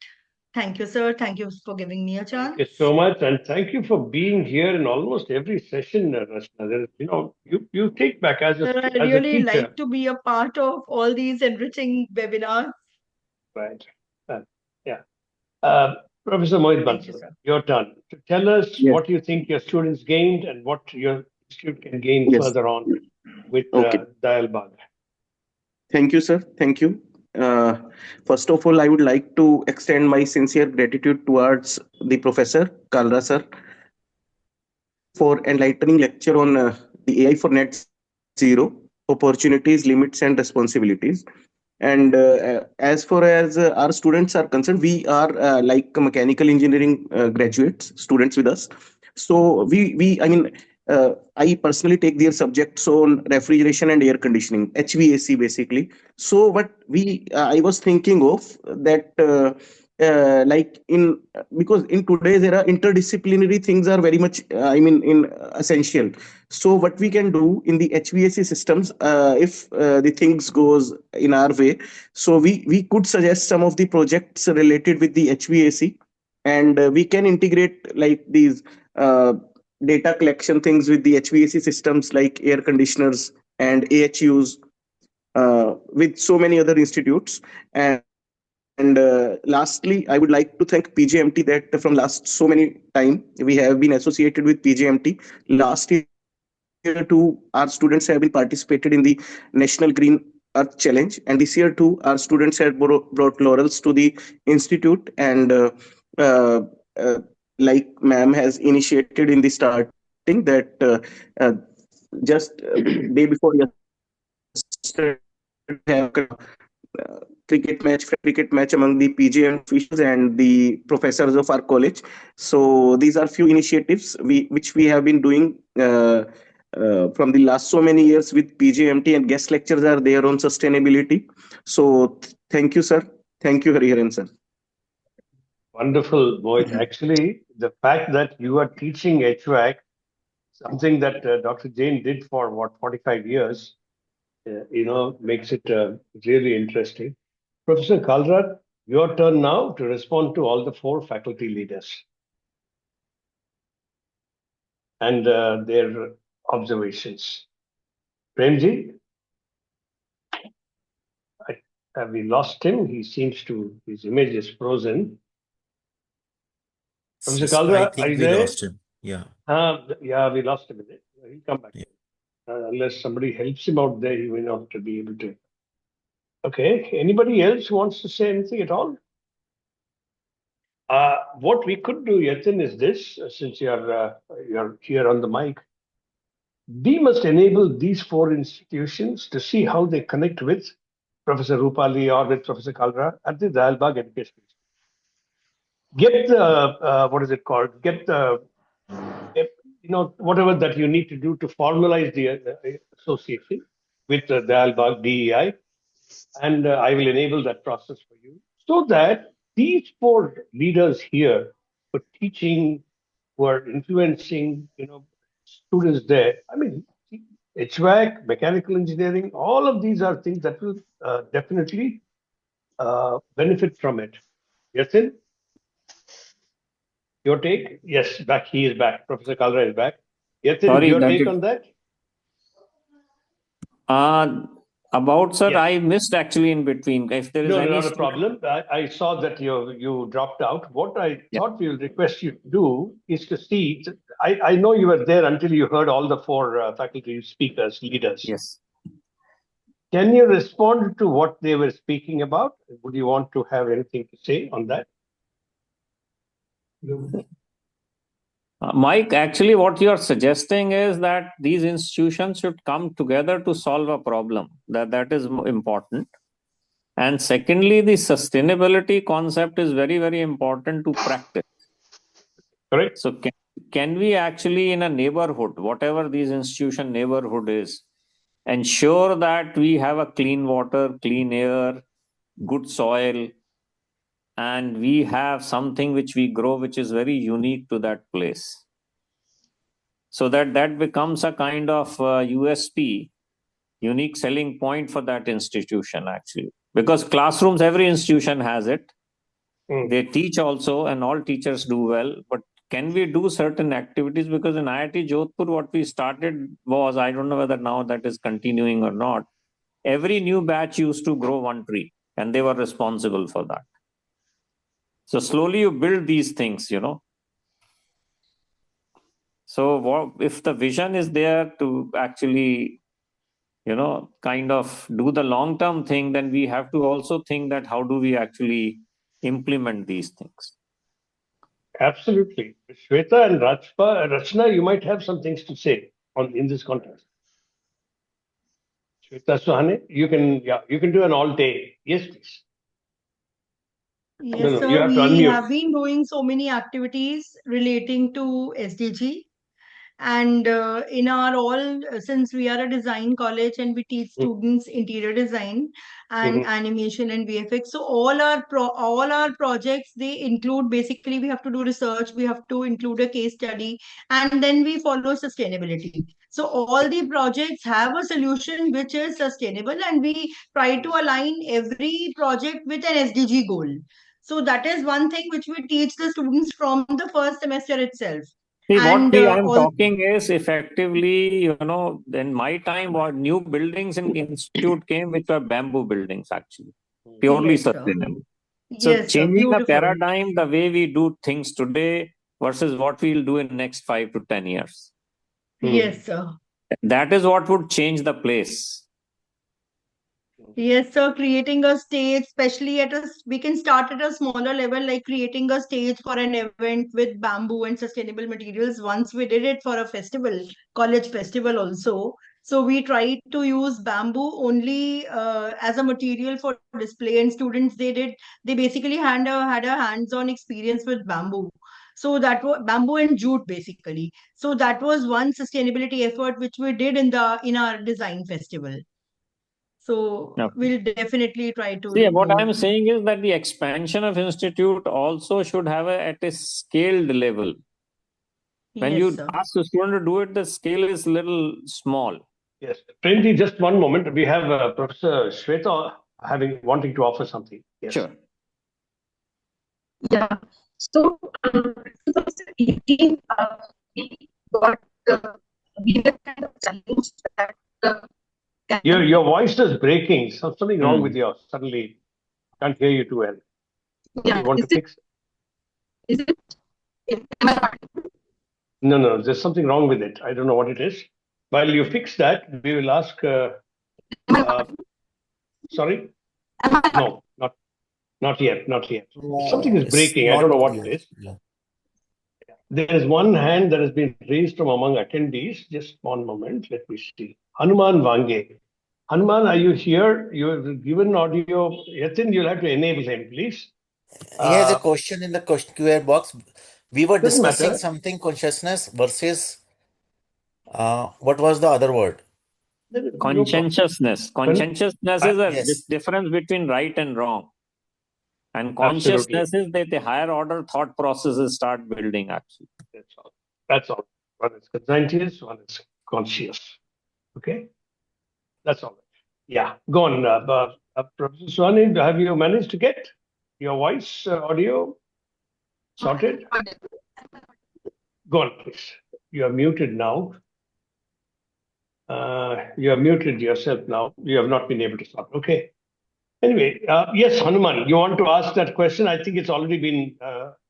Speaker 6: Thank you, sir. Thank you for giving me a
Speaker 1: Thank you
Speaker 6: chance.
Speaker 1: so much, and thank you for being here in almost every session, Rashna. You take back
Speaker 6: Sir, I
Speaker 1: as a
Speaker 6: really
Speaker 1: teacher,
Speaker 6: like to be a part of all these enriching webinars.
Speaker 1: right? Uh, yeah. Uh, Professor Mohit
Speaker 6: Thank you,
Speaker 1: Bansal,
Speaker 6: sir.
Speaker 1: your turn to tell us
Speaker 5: Yes,
Speaker 1: what you think your students gained and what your institute can gain
Speaker 5: yes.
Speaker 1: further on with
Speaker 5: Okay.
Speaker 1: Dayalbagh.
Speaker 5: Thank you, sir. Thank you. Uh, First of all, I would like to extend my sincere gratitude towards the Professor Kalra, sir, for enlightening lecture on the AI for net zero, opportunities, limits, and responsibilities. And as far as our students are concerned, we are like mechanical engineering graduates, students with us. So I mean, I personally take their subjects on refrigeration and air conditioning, HVAC basically. So what I was thinking of that, like in because in today's era, interdisciplinary things are very much, I mean, in essential. So what we can do in the HVAC systems, if the things goes in our way, so we could suggest some of the projects related with the HVAC, and we can integrate like these data collection things with the HVAC systems like air conditioners and AHUs, with so many other institutes. And lastly, I would like to thank PJMT that from last so many time we have been associated with PJMT. Last year too, our students have been participated in the National Green Earth Challenge, and this year too, our students have brought laurels to the institute. And uh, uh, like ma'am has initiated in the starting that uh, just day before yesterday we have cricket match, friendly cricket match among the PGM officials and the professors of our college. So these are few initiatives which we have been doing from the last so many years with PGMT, and guest lectures are there on sustainability. So thank you, sir. Thank you, Hariharan, sir.
Speaker 1: Wonderful, Mohit. Actually, the fact that you are teaching HVAC, something that Dr. Jain did for what 45 years, makes it really interesting. Professor Kalra, your turn now to respond to all the four faculty leaders and their observations. Premji, have we lost him? He seems to, his image is frozen. Professor
Speaker 7: I
Speaker 1: Kalra, are
Speaker 7: think
Speaker 1: you
Speaker 7: we
Speaker 1: there?
Speaker 7: lost him. Yeah.
Speaker 1: Yeah, we lost him. He'll come back.
Speaker 7: Yeah.
Speaker 1: Unless somebody helps him out there, he may not be able to. Okay, anybody else who wants to say anything at all? What we could do, Yatin, is this, since you're here on the mic, we must enable these four institutions to see how they connect with Professor Rupali or with Professor Kalra at the Dayalbagh Education. Get the, what is it called? Get the, whatever that you need to do to formalize the association with the Dayalbagh DEI, and I will enable that process for you so that these four leaders here who are teaching, who are influencing, students there. I mean, HVAC, mechanical engineering, all of these are things that will definitely benefit from it. Yasin, your take? Yes, back. He is back. Professor Kalra is back. Yatin,
Speaker 2: Sorry,
Speaker 1: your
Speaker 2: that
Speaker 1: take
Speaker 2: it.
Speaker 1: on that?
Speaker 2: About, sir,
Speaker 1: Yes.
Speaker 2: I missed actually in between. If there is
Speaker 1: No,
Speaker 2: any
Speaker 1: not a problem. I saw that you dropped out. What I thought we will request you to do is to see. I know you were there until you heard all the four faculty speakers, leaders.
Speaker 2: Yes.
Speaker 1: Can you respond to what they were speaking about? Would you want to have anything to say on that?
Speaker 2: Mike, actually, what you're suggesting is that these institutions should come together to solve a problem. That is important. And secondly, the sustainability concept is very, very important to practice.
Speaker 1: Correct.
Speaker 2: So can we actually, in a neighborhood, whatever these institution neighborhood is, ensure that we have a clean water, clean air, good soil, and we have something which we grow which is very unique to that place, so that becomes a kind of USP, unique selling point for that institution actually, because classrooms, every institution has it. They teach also, and all teachers do well, but can we do certain activities? Because in IIT Jodhpur, what we started was, I don't know whether now that is continuing or not, every new batch used to grow one tree, and they were responsible for that. So slowly you build these things, So if the vision is there to actually, kind of do the long-term thing, then we have to also think that how do we actually implement these things?
Speaker 1: Absolutely. Shweta and Rachna, you might have some things to say in this context. Shweta Suhane, you can do an all day. Yes, please.
Speaker 6: Yes,
Speaker 1: No,
Speaker 6: sir.
Speaker 1: you have to
Speaker 6: We
Speaker 1: unmute.
Speaker 6: have been doing so many activities relating to SDG. And in our all, since we are a design college and we teach students interior design and animation and VFX, so all our projects, they include, basically we have to do research, we have to include a case study, and then we follow sustainability. So all the projects have a solution which is sustainable, and we try to align every project with an SDG goal. So that is one thing which we teach the students from the first semester itself.
Speaker 2: See, what
Speaker 6: And
Speaker 2: I'm talking is effectively, in my time, what new buildings in institute came, which were bamboo buildings, actually, purely
Speaker 6: yes, sir.
Speaker 2: sustainable. So
Speaker 6: Yes, sir.
Speaker 2: changing the
Speaker 6: Beautiful.
Speaker 2: paradigm, the way we do things today versus what we'll do in next 5 to 10 years.
Speaker 6: Yes, sir.
Speaker 2: That is what would change the place.
Speaker 6: Yes, sir. Creating a stage, especially we can start at a smaller level, like creating a stage for an event with bamboo and sustainable materials. Once we did it for a festival, college festival also. So we tried to use bamboo only as a material for display, and students, they basically had a hands-on experience with bamboo. So that was bamboo and jute basically. So that was one sustainability effort which we did in our design festival. So
Speaker 2: Okay.
Speaker 6: we'll definitely try to
Speaker 2: See,
Speaker 6: do
Speaker 2: what
Speaker 6: more.
Speaker 2: I'm saying is that the expansion of institute also should have at a scaled level. When
Speaker 6: Yes,
Speaker 2: you
Speaker 6: sir.
Speaker 2: ask the student to do it, the scale is little small.
Speaker 1: Yes. Premji, just one moment. We have Professor Shweta wanting to offer something. Yes.
Speaker 2: Sure.
Speaker 4: Yeah. So, 2018, we got we were kind of challenged that
Speaker 1: Your voice is breaking. Something wrong with yours. Suddenly, can't hear you too well.
Speaker 4: yeah,
Speaker 1: You want to fix?
Speaker 4: is it? Am I audible?
Speaker 1: No. There's something wrong with it. I don't know what it is. While you fix that, we will ask. Sorry. No, not yet. Not yet. Something is
Speaker 7: It's
Speaker 1: breaking. I
Speaker 7: not
Speaker 1: don't know what it
Speaker 7: clear.
Speaker 1: is.
Speaker 7: Yeah.
Speaker 1: There is one hand that has been raised from among attendees. Just one moment. Let me see. Hanuman Vange. Hanuman, are you here? You have given audio. Yatin, you'll have to enable him, please.
Speaker 7: He has a question in the question QR box. We were
Speaker 1: Doesn't
Speaker 7: discussing
Speaker 1: matter.
Speaker 7: something consciousness versus what was the other word?
Speaker 1: No problem.
Speaker 2: Conscientiousness. Conscientiousness is a
Speaker 7: Yes.
Speaker 2: difference between right and wrong. And
Speaker 1: Absolutely.
Speaker 2: consciousness is that the higher order thought processes start building, actually.
Speaker 1: That's all. That's all. One is conscientious, one is conscious. Okay? That's all. Yeah. Go on. Professor Swani, have you managed to get your voice audio sorted? Go on, please. You are muted now. You have muted yourself now. You have not been able to stop. Okay. Anyway, yes, Hanuman, you want to ask that question? I think it's already been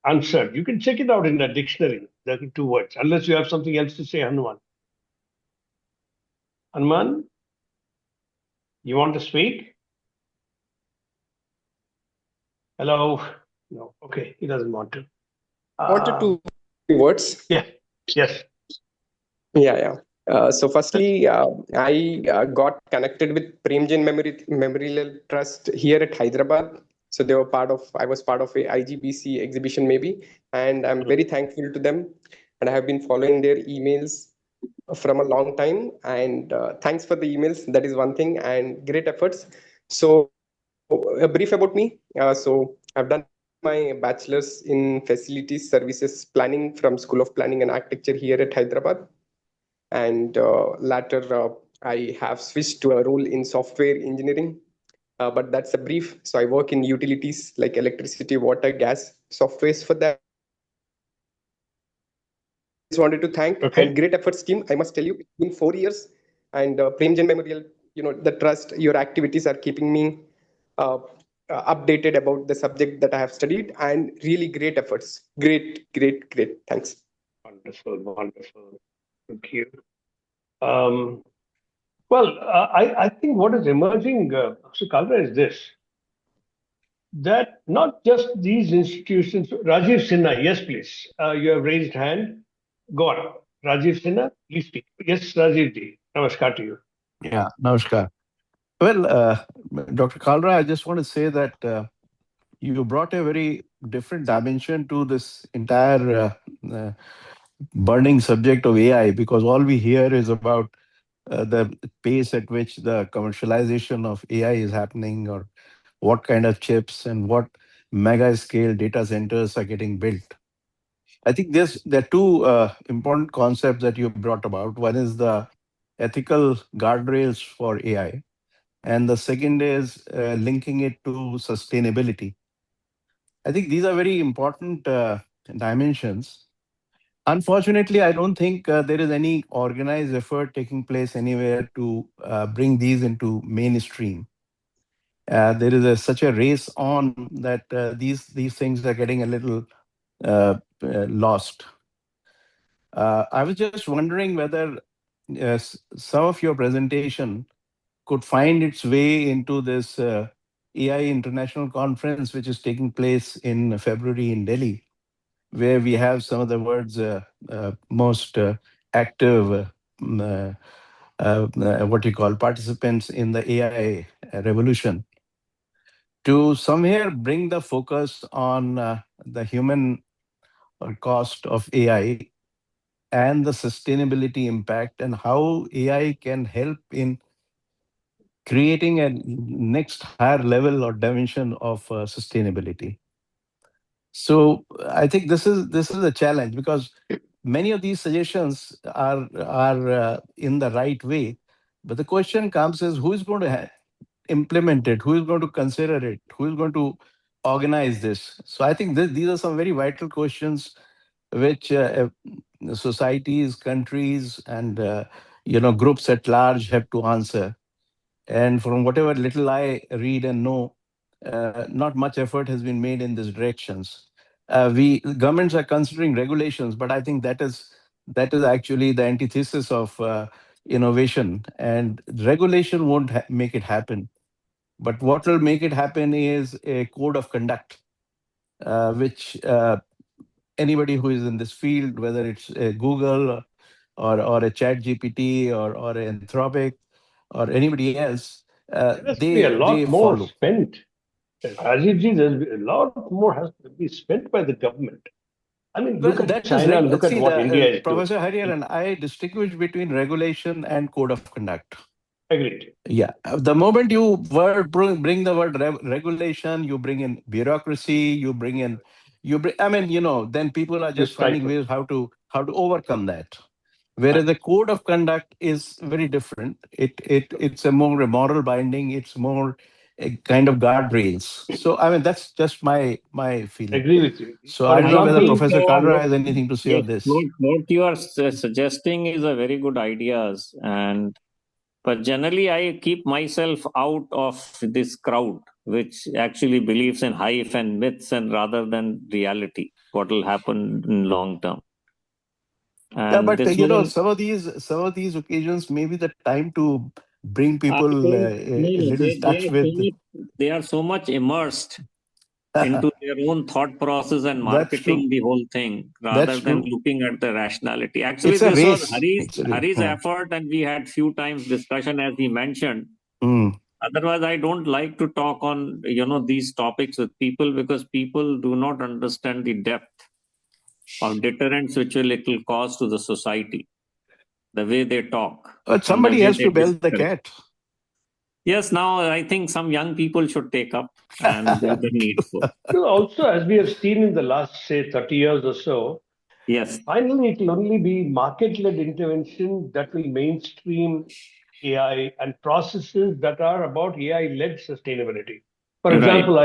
Speaker 1: answered. You can check it out in the dictionary, the two words, unless you have something else to say, Hanuman. Hanuman, you want to speak? Hello? No. Okay, he doesn't want to.
Speaker 8: Wanted to words.
Speaker 1: Yeah. Yes.
Speaker 8: Yeah. So firstly, I got connected with Premjan Memorial Trust here at Hyderabad. So they were I was part of a IGBC exhibition maybe, and I'm very thankful to them. And I have been following their emails from a long time. And thanks for the emails. That is one thing, and great efforts. So a brief about me. So I've done my bachelor's in facilities services planning from School of Planning and Architecture here at Hyderabad. And later I have switched to a role in software engineering, but that's a brief. So I work in utilities like electricity, water, gas softwares for that. Just wanted to thank and great efforts team. I must tell you, it's been 4 years, and Premjan Memorial, the trust, your activities are keeping me updated about the subject that I have studied, and really great efforts. Great. Thanks.
Speaker 1: Wonderful. Thank you. Well, I think what is emerging, Dr. Kalra, is this, that not just these institutions, Rajiv Sinha, yes, please. You have raised hand. Go on. Rajiv Sinha, please speak. Yes, Rajiv ji. Namaskar to you.
Speaker 9: Yeah, namaskar. Well, Dr. Kalra, I just want to say that you brought a very different dimension to this entire burning subject of AI, because all we hear is about the pace at which the commercialization of AI is happening, or what kind of chips and what mega scale data centers are getting built. I think there are two important concepts that you brought about. One is the ethical guardrails for AI, and the second is linking it to sustainability. I think these are very important dimensions. Unfortunately, I don't think there is any organized effort taking place anywhere to bring these into mainstream. There is such a race on that these things are getting a little lost. I was just wondering whether some of your presentation could find its way into this AI International Conference, which is taking place in February in Delhi, where we have some of the world's most active, what you call, participants in the AI revolution, to somewhere bring the focus on the human cost of AI and the sustainability impact, and how AI can help in creating a next higher level or dimension of sustainability. So I think this is a challenge, because many of these suggestions are in the right way, but the question comes is, who is going to implement it, who is going to consider it, who is going to organize this? So I think these are some very vital questions which societies, countries, and groups at large have to answer. And from whatever little I read and know, not much effort has been made in these directions. Governments are considering regulations, but I think that is actually the antithesis of innovation. And regulation won't make it happen. But what will make it happen is a code of conduct, which anybody who is in this field, whether it's Google or a Chat GPT or Anthropic or anybody else,
Speaker 1: there has to be a lot more
Speaker 9: follow.
Speaker 1: spent. Rajiv ji, a lot more has to be spent by the government. I mean, look at China, look at what India is doing.
Speaker 9: Professor Hariharan, I distinguish between regulation and code of conduct.
Speaker 1: Agreed.
Speaker 9: Yeah. The moment you bring the word regulation, you bring in bureaucracy, then people are just finding ways how to overcome that. Whereas the code of conduct is very different. It's a more moral binding. It's more a kind of guardrails. So I mean, that's just my feeling.
Speaker 1: Agree with you.
Speaker 9: So I don't know whether Professor Kalra has anything to say on this.
Speaker 2: What you are suggesting is a very good ideas, and But generally, I keep myself out of this crowd, which actually believes in hype and myths and rather than reality, what will happen in long term.
Speaker 9: Yeah,
Speaker 2: And
Speaker 9: but
Speaker 2: this whole
Speaker 9: some of these occasions may be the time to bring
Speaker 2: I
Speaker 9: people
Speaker 2: don't
Speaker 9: a little touch with.
Speaker 2: they are so much immersed into their own thought process and
Speaker 9: That's true.
Speaker 2: marketing the whole thing rather
Speaker 9: That's
Speaker 2: than
Speaker 9: true.
Speaker 2: looking at the rationality. Actually,
Speaker 9: It's a
Speaker 2: this was
Speaker 9: race, actually.
Speaker 2: Hari's
Speaker 9: Yeah.
Speaker 2: effort, and we had few times discussion as he mentioned.
Speaker 9: Mm.
Speaker 2: Otherwise, I don't like to talk on these topics with people because people do not understand the depth of deterrence which it will cause to the society. The way they talk
Speaker 9: But
Speaker 2: and the
Speaker 9: somebody
Speaker 2: way
Speaker 9: has
Speaker 2: they
Speaker 9: to bell the
Speaker 2: discourage.
Speaker 9: cat.
Speaker 2: Yes, now I think some young people should take up and do the needful.
Speaker 1: Also, as we have seen in the last, say, 30 years or so,
Speaker 2: Yes,
Speaker 1: finally, it will only be market-led intervention that will mainstream AI and processes that are about AI-led sustainability. For
Speaker 2: right.
Speaker 1: example,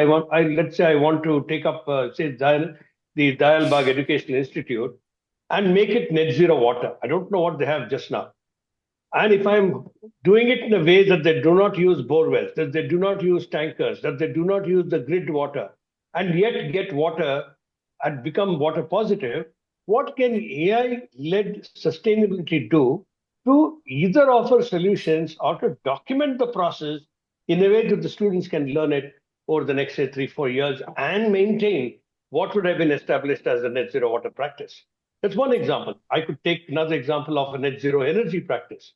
Speaker 1: let's say I want to take up, the Dayalbagh Educational Institute and make it net zero water. I don't know what they have just now. And if I'm doing it in a way that they do not use bore wells, that they do not use tankers, that they do not use the grid water, and yet get water and become water positive, what can AI led sustainability do to either offer solutions or to document the process in a way that the students can learn it over the next, say, 3, 4 years and maintain what would have been established as a net zero water practice? That's one example. I could take another example of a net zero energy practice.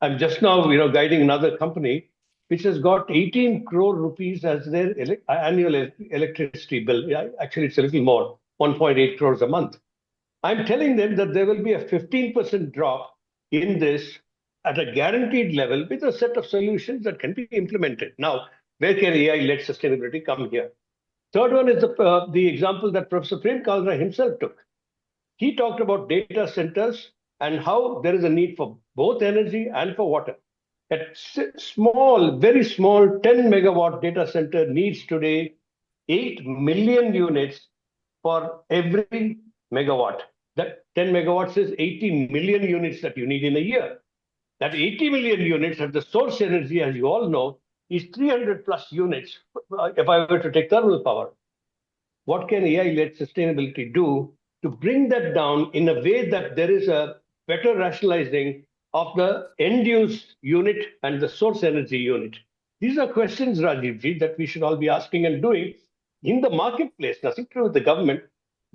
Speaker 1: I'm just now, guiding another company which has got 18 crore rupees as their annual electricity bill. Yeah, actually, it's a little more, 1.8 crores a month. I'm telling them that there will be a 15% drop in this at a guaranteed level with a set of solutions that can be implemented. Now, where can AI-led sustainability come here? Third one is the example that Professor Prem Kalra himself took. He talked about data centers and how there is a need for both energy and for water. A small, very small 10 megawatt data center needs today 8 million units for every megawatt. That 10 megawatts is 80 million units that you need in a year. That 80 million units at the source energy, as you all know, is 300 plus units if I were to take thermal power. What can AI-led sustainability do to bring that down in a way that there is a better rationalizing of the end-use unit and the source energy unit? These are questions, Rajivji, that we should all be asking and doing in the marketplace, nothing to do with the government.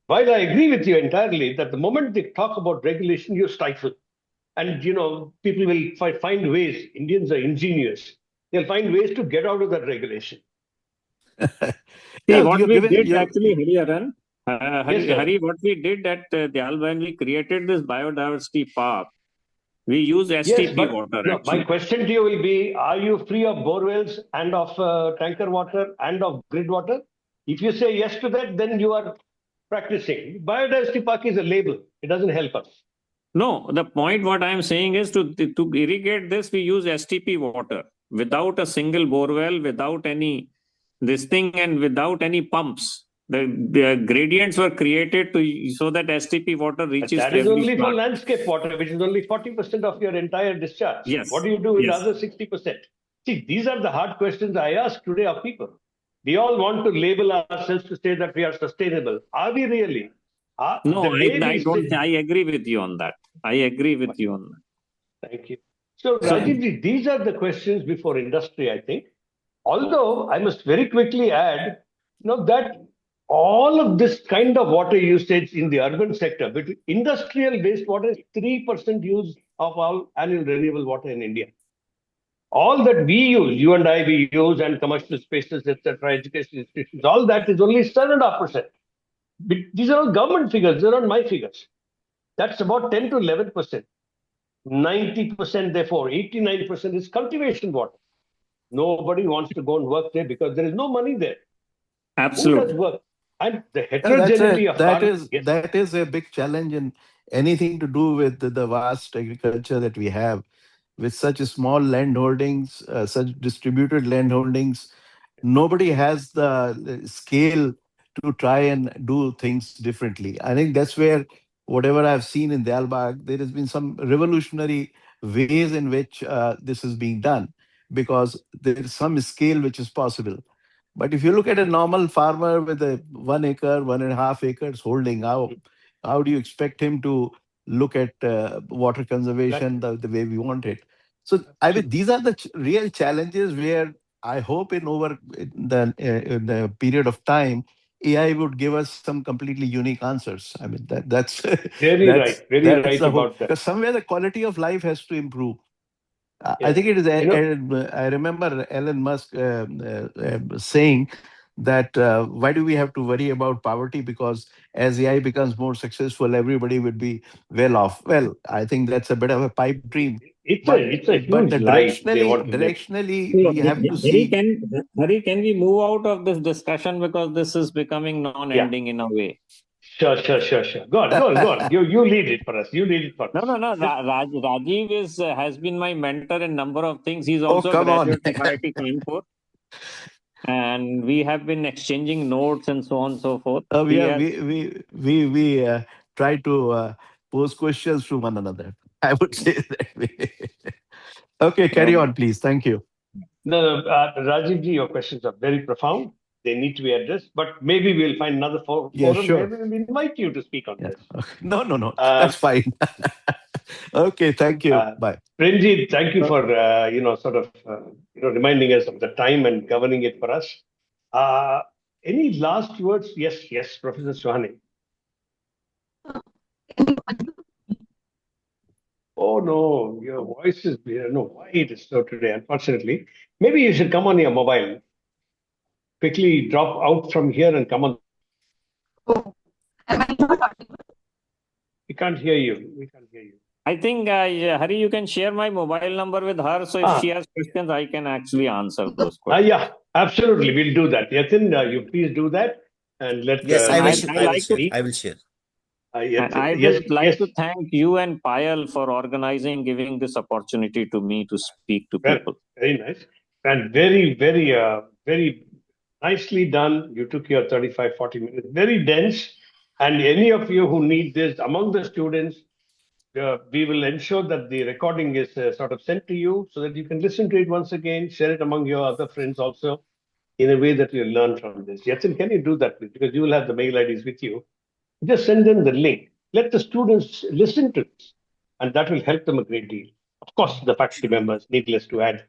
Speaker 1: While I agree with you entirely that the moment they talk about regulation, you stifle. And, people will find ways. Indians are ingenious. They'll find ways to get out of that regulation.
Speaker 2: See,
Speaker 9: Yeah,
Speaker 2: what
Speaker 9: you're
Speaker 2: we
Speaker 9: given
Speaker 2: did
Speaker 9: you.
Speaker 2: actually, Hariharan,
Speaker 1: Yes, sir.
Speaker 2: Hari, what we did at Dayalbagh when we created this biodiversity park, we use
Speaker 1: Yes,
Speaker 2: STP
Speaker 1: but
Speaker 2: water
Speaker 1: no, my
Speaker 2: actually.
Speaker 1: question to you will be, are you free of bore wells and of tanker water and of grid water? If you say yes to that, then you are practicing. Biodiversity park is a label. It doesn't help us.
Speaker 2: No, the point what I am saying is to irrigate this, we use STP water without a single bore well, without any this thing, and without any pumps. The gradients were created so that STP water
Speaker 1: But
Speaker 2: reaches
Speaker 1: that
Speaker 2: to
Speaker 1: is
Speaker 2: every
Speaker 1: only for
Speaker 2: plant.
Speaker 1: landscape water, which is only 40% of your entire discharge.
Speaker 2: Yes,
Speaker 1: What do you do with the
Speaker 2: yes.
Speaker 1: other 60%? See, these are the hard questions I ask today of people. We all want to label ourselves to say that we are sustainable. Are we really?
Speaker 2: No,
Speaker 1: The way
Speaker 2: I
Speaker 1: we
Speaker 2: don't.
Speaker 1: say,
Speaker 2: I agree with you on that. I agree with you on that.
Speaker 1: thank you. So,
Speaker 2: So,
Speaker 1: Rajivji, these are the questions before industry, I think. Although I must very quickly add, that all of this kind of water usage in the urban sector, but industrial wastewater is 3% use of all annual renewable water in India. All that we use, you and I, we use, and commercial spaces, etc., education institutions, all that is only 7.5%. These are all government figures, they're not my figures. That's about 10 to 11%. 90%, therefore, 89% is cultivation water. Nobody wants to go and work there because there is no money there. Who does
Speaker 2: absolutely.
Speaker 1: work? And the
Speaker 9: Yeah,
Speaker 1: heterogeneity of yes.
Speaker 9: that is a big challenge in anything to do with the vast agriculture that we have, with such small land holdings, such distributed land holdings. Nobody has the scale to try and do things differently. I think that's where whatever I've seen in Dayalbagh, there has been some revolutionary ways in which this is being done, because there is some scale which is possible. But if you look at a normal farmer with a 1 acre, 1.5 acres holding, how do you expect him to look at water conservation the way we want it? So I mean, these are the real challenges where I hope in the period of time, AI would give us some completely unique answers. I mean, that's
Speaker 1: Very right, very
Speaker 9: that's
Speaker 1: right
Speaker 9: the whole,
Speaker 1: about that.
Speaker 9: because somewhere the quality of life has to improve. I
Speaker 1: Yes.
Speaker 9: think it is.
Speaker 1: You know,
Speaker 9: I remember Elon Musk saying that why do we have to worry about poverty? Because as AI becomes more successful, everybody would be well off. Well, I think that's a bit of a pipe dream.
Speaker 1: it's
Speaker 9: But
Speaker 1: a huge
Speaker 9: the
Speaker 1: lie they want to live.
Speaker 9: we have to see.
Speaker 2: Hari, can we move out of this discussion, because this is becoming
Speaker 1: Yeah.
Speaker 2: non-ending in a way?
Speaker 1: Sure. Go on. You lead it for us. You lead it for us.
Speaker 2: No. Rajiv has been my mentor in number of things. He's
Speaker 9: Oh,
Speaker 2: also a
Speaker 9: come on.
Speaker 2: graduate of IIT Kanpur. And we have been exchanging notes and so on and so forth.
Speaker 9: We try to pose questions to one another, I would say that way. Okay, carry on, please. Thank you.
Speaker 1: No, Rajiv ji, your questions are very profound. They need to be addressed, but maybe we'll find another forum
Speaker 9: sure.
Speaker 1: where we'll invite you to speak on this.
Speaker 9: No. That's fine. Okay, thank you. Bye.
Speaker 1: Premji, thank you for reminding us of the time and governing it for us. Any last words? Yes, Professor Suhani. Oh no, your voice is why it is so today, unfortunately. Maybe you should come on your mobile. Quickly drop out from here and come on.
Speaker 4: Oh, am I not audible?
Speaker 1: We can't hear you.
Speaker 2: I think, Hari, you can share my mobile number with her. So if she has questions, I can actually answer those questions.
Speaker 1: Yeah, absolutely. We'll do that. Yatin, you please do that. And let
Speaker 7: Yes, I will share.
Speaker 2: And I would like to thank you and Payal for organizing, giving this opportunity to me to speak to people.
Speaker 1: Very nice. And very, very, very nicely done. You took your 35, 40 minutes. Very dense. And any of you who need this among the students, we will ensure that the recording is sort of sent to you so that you can listen to it once again, share it among your other friends also, in a way that you'll learn from this. Yatin, can you do that, please? Because you will have the mail IDs with you. Just send them the link. Let the students listen to this, and that will help them a great deal. Of course, the faculty members, needless to add.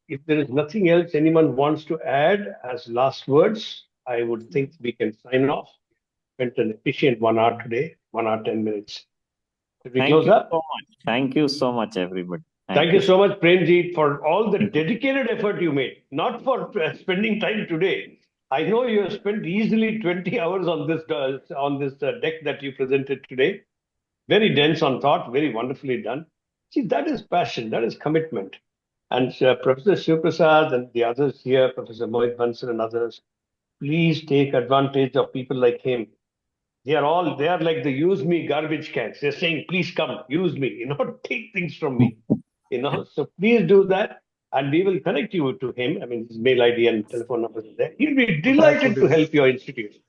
Speaker 1: If there is nothing else anyone wants to add as last words, I would think we can sign off. Spent an efficient 1 hour today, 1 hour, 10 minutes. Should we close up?
Speaker 2: So much. Thank you so much, everybody.
Speaker 1: Thank you so much, Premji, for all the dedicated effort you made, not for spending time today. I know you have spent easily 20 hours on this deck that you presented today. Very dense on thought, very wonderfully done. See, that is passion, that is commitment. And Professor Shivaprasad and the others here, Professor Mohit Bansal and others, please take advantage of people like him. They are like the use me garbage cans. They're saying, please come, use me, take things from me. So please do that. And we will connect you to him. I mean, his mail ID and telephone number is there. He'll be delighted to help your institution.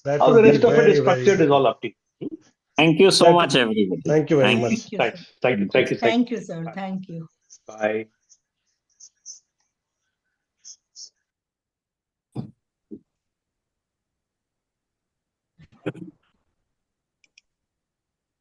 Speaker 1: How the rest of it is structured is all up to you.
Speaker 2: Thank you so much, everybody.
Speaker 3: Thank you very much.
Speaker 6: Thank you, sir.
Speaker 1: Thank you.
Speaker 6: Thank you, sir. Thank you.
Speaker 1: Bye.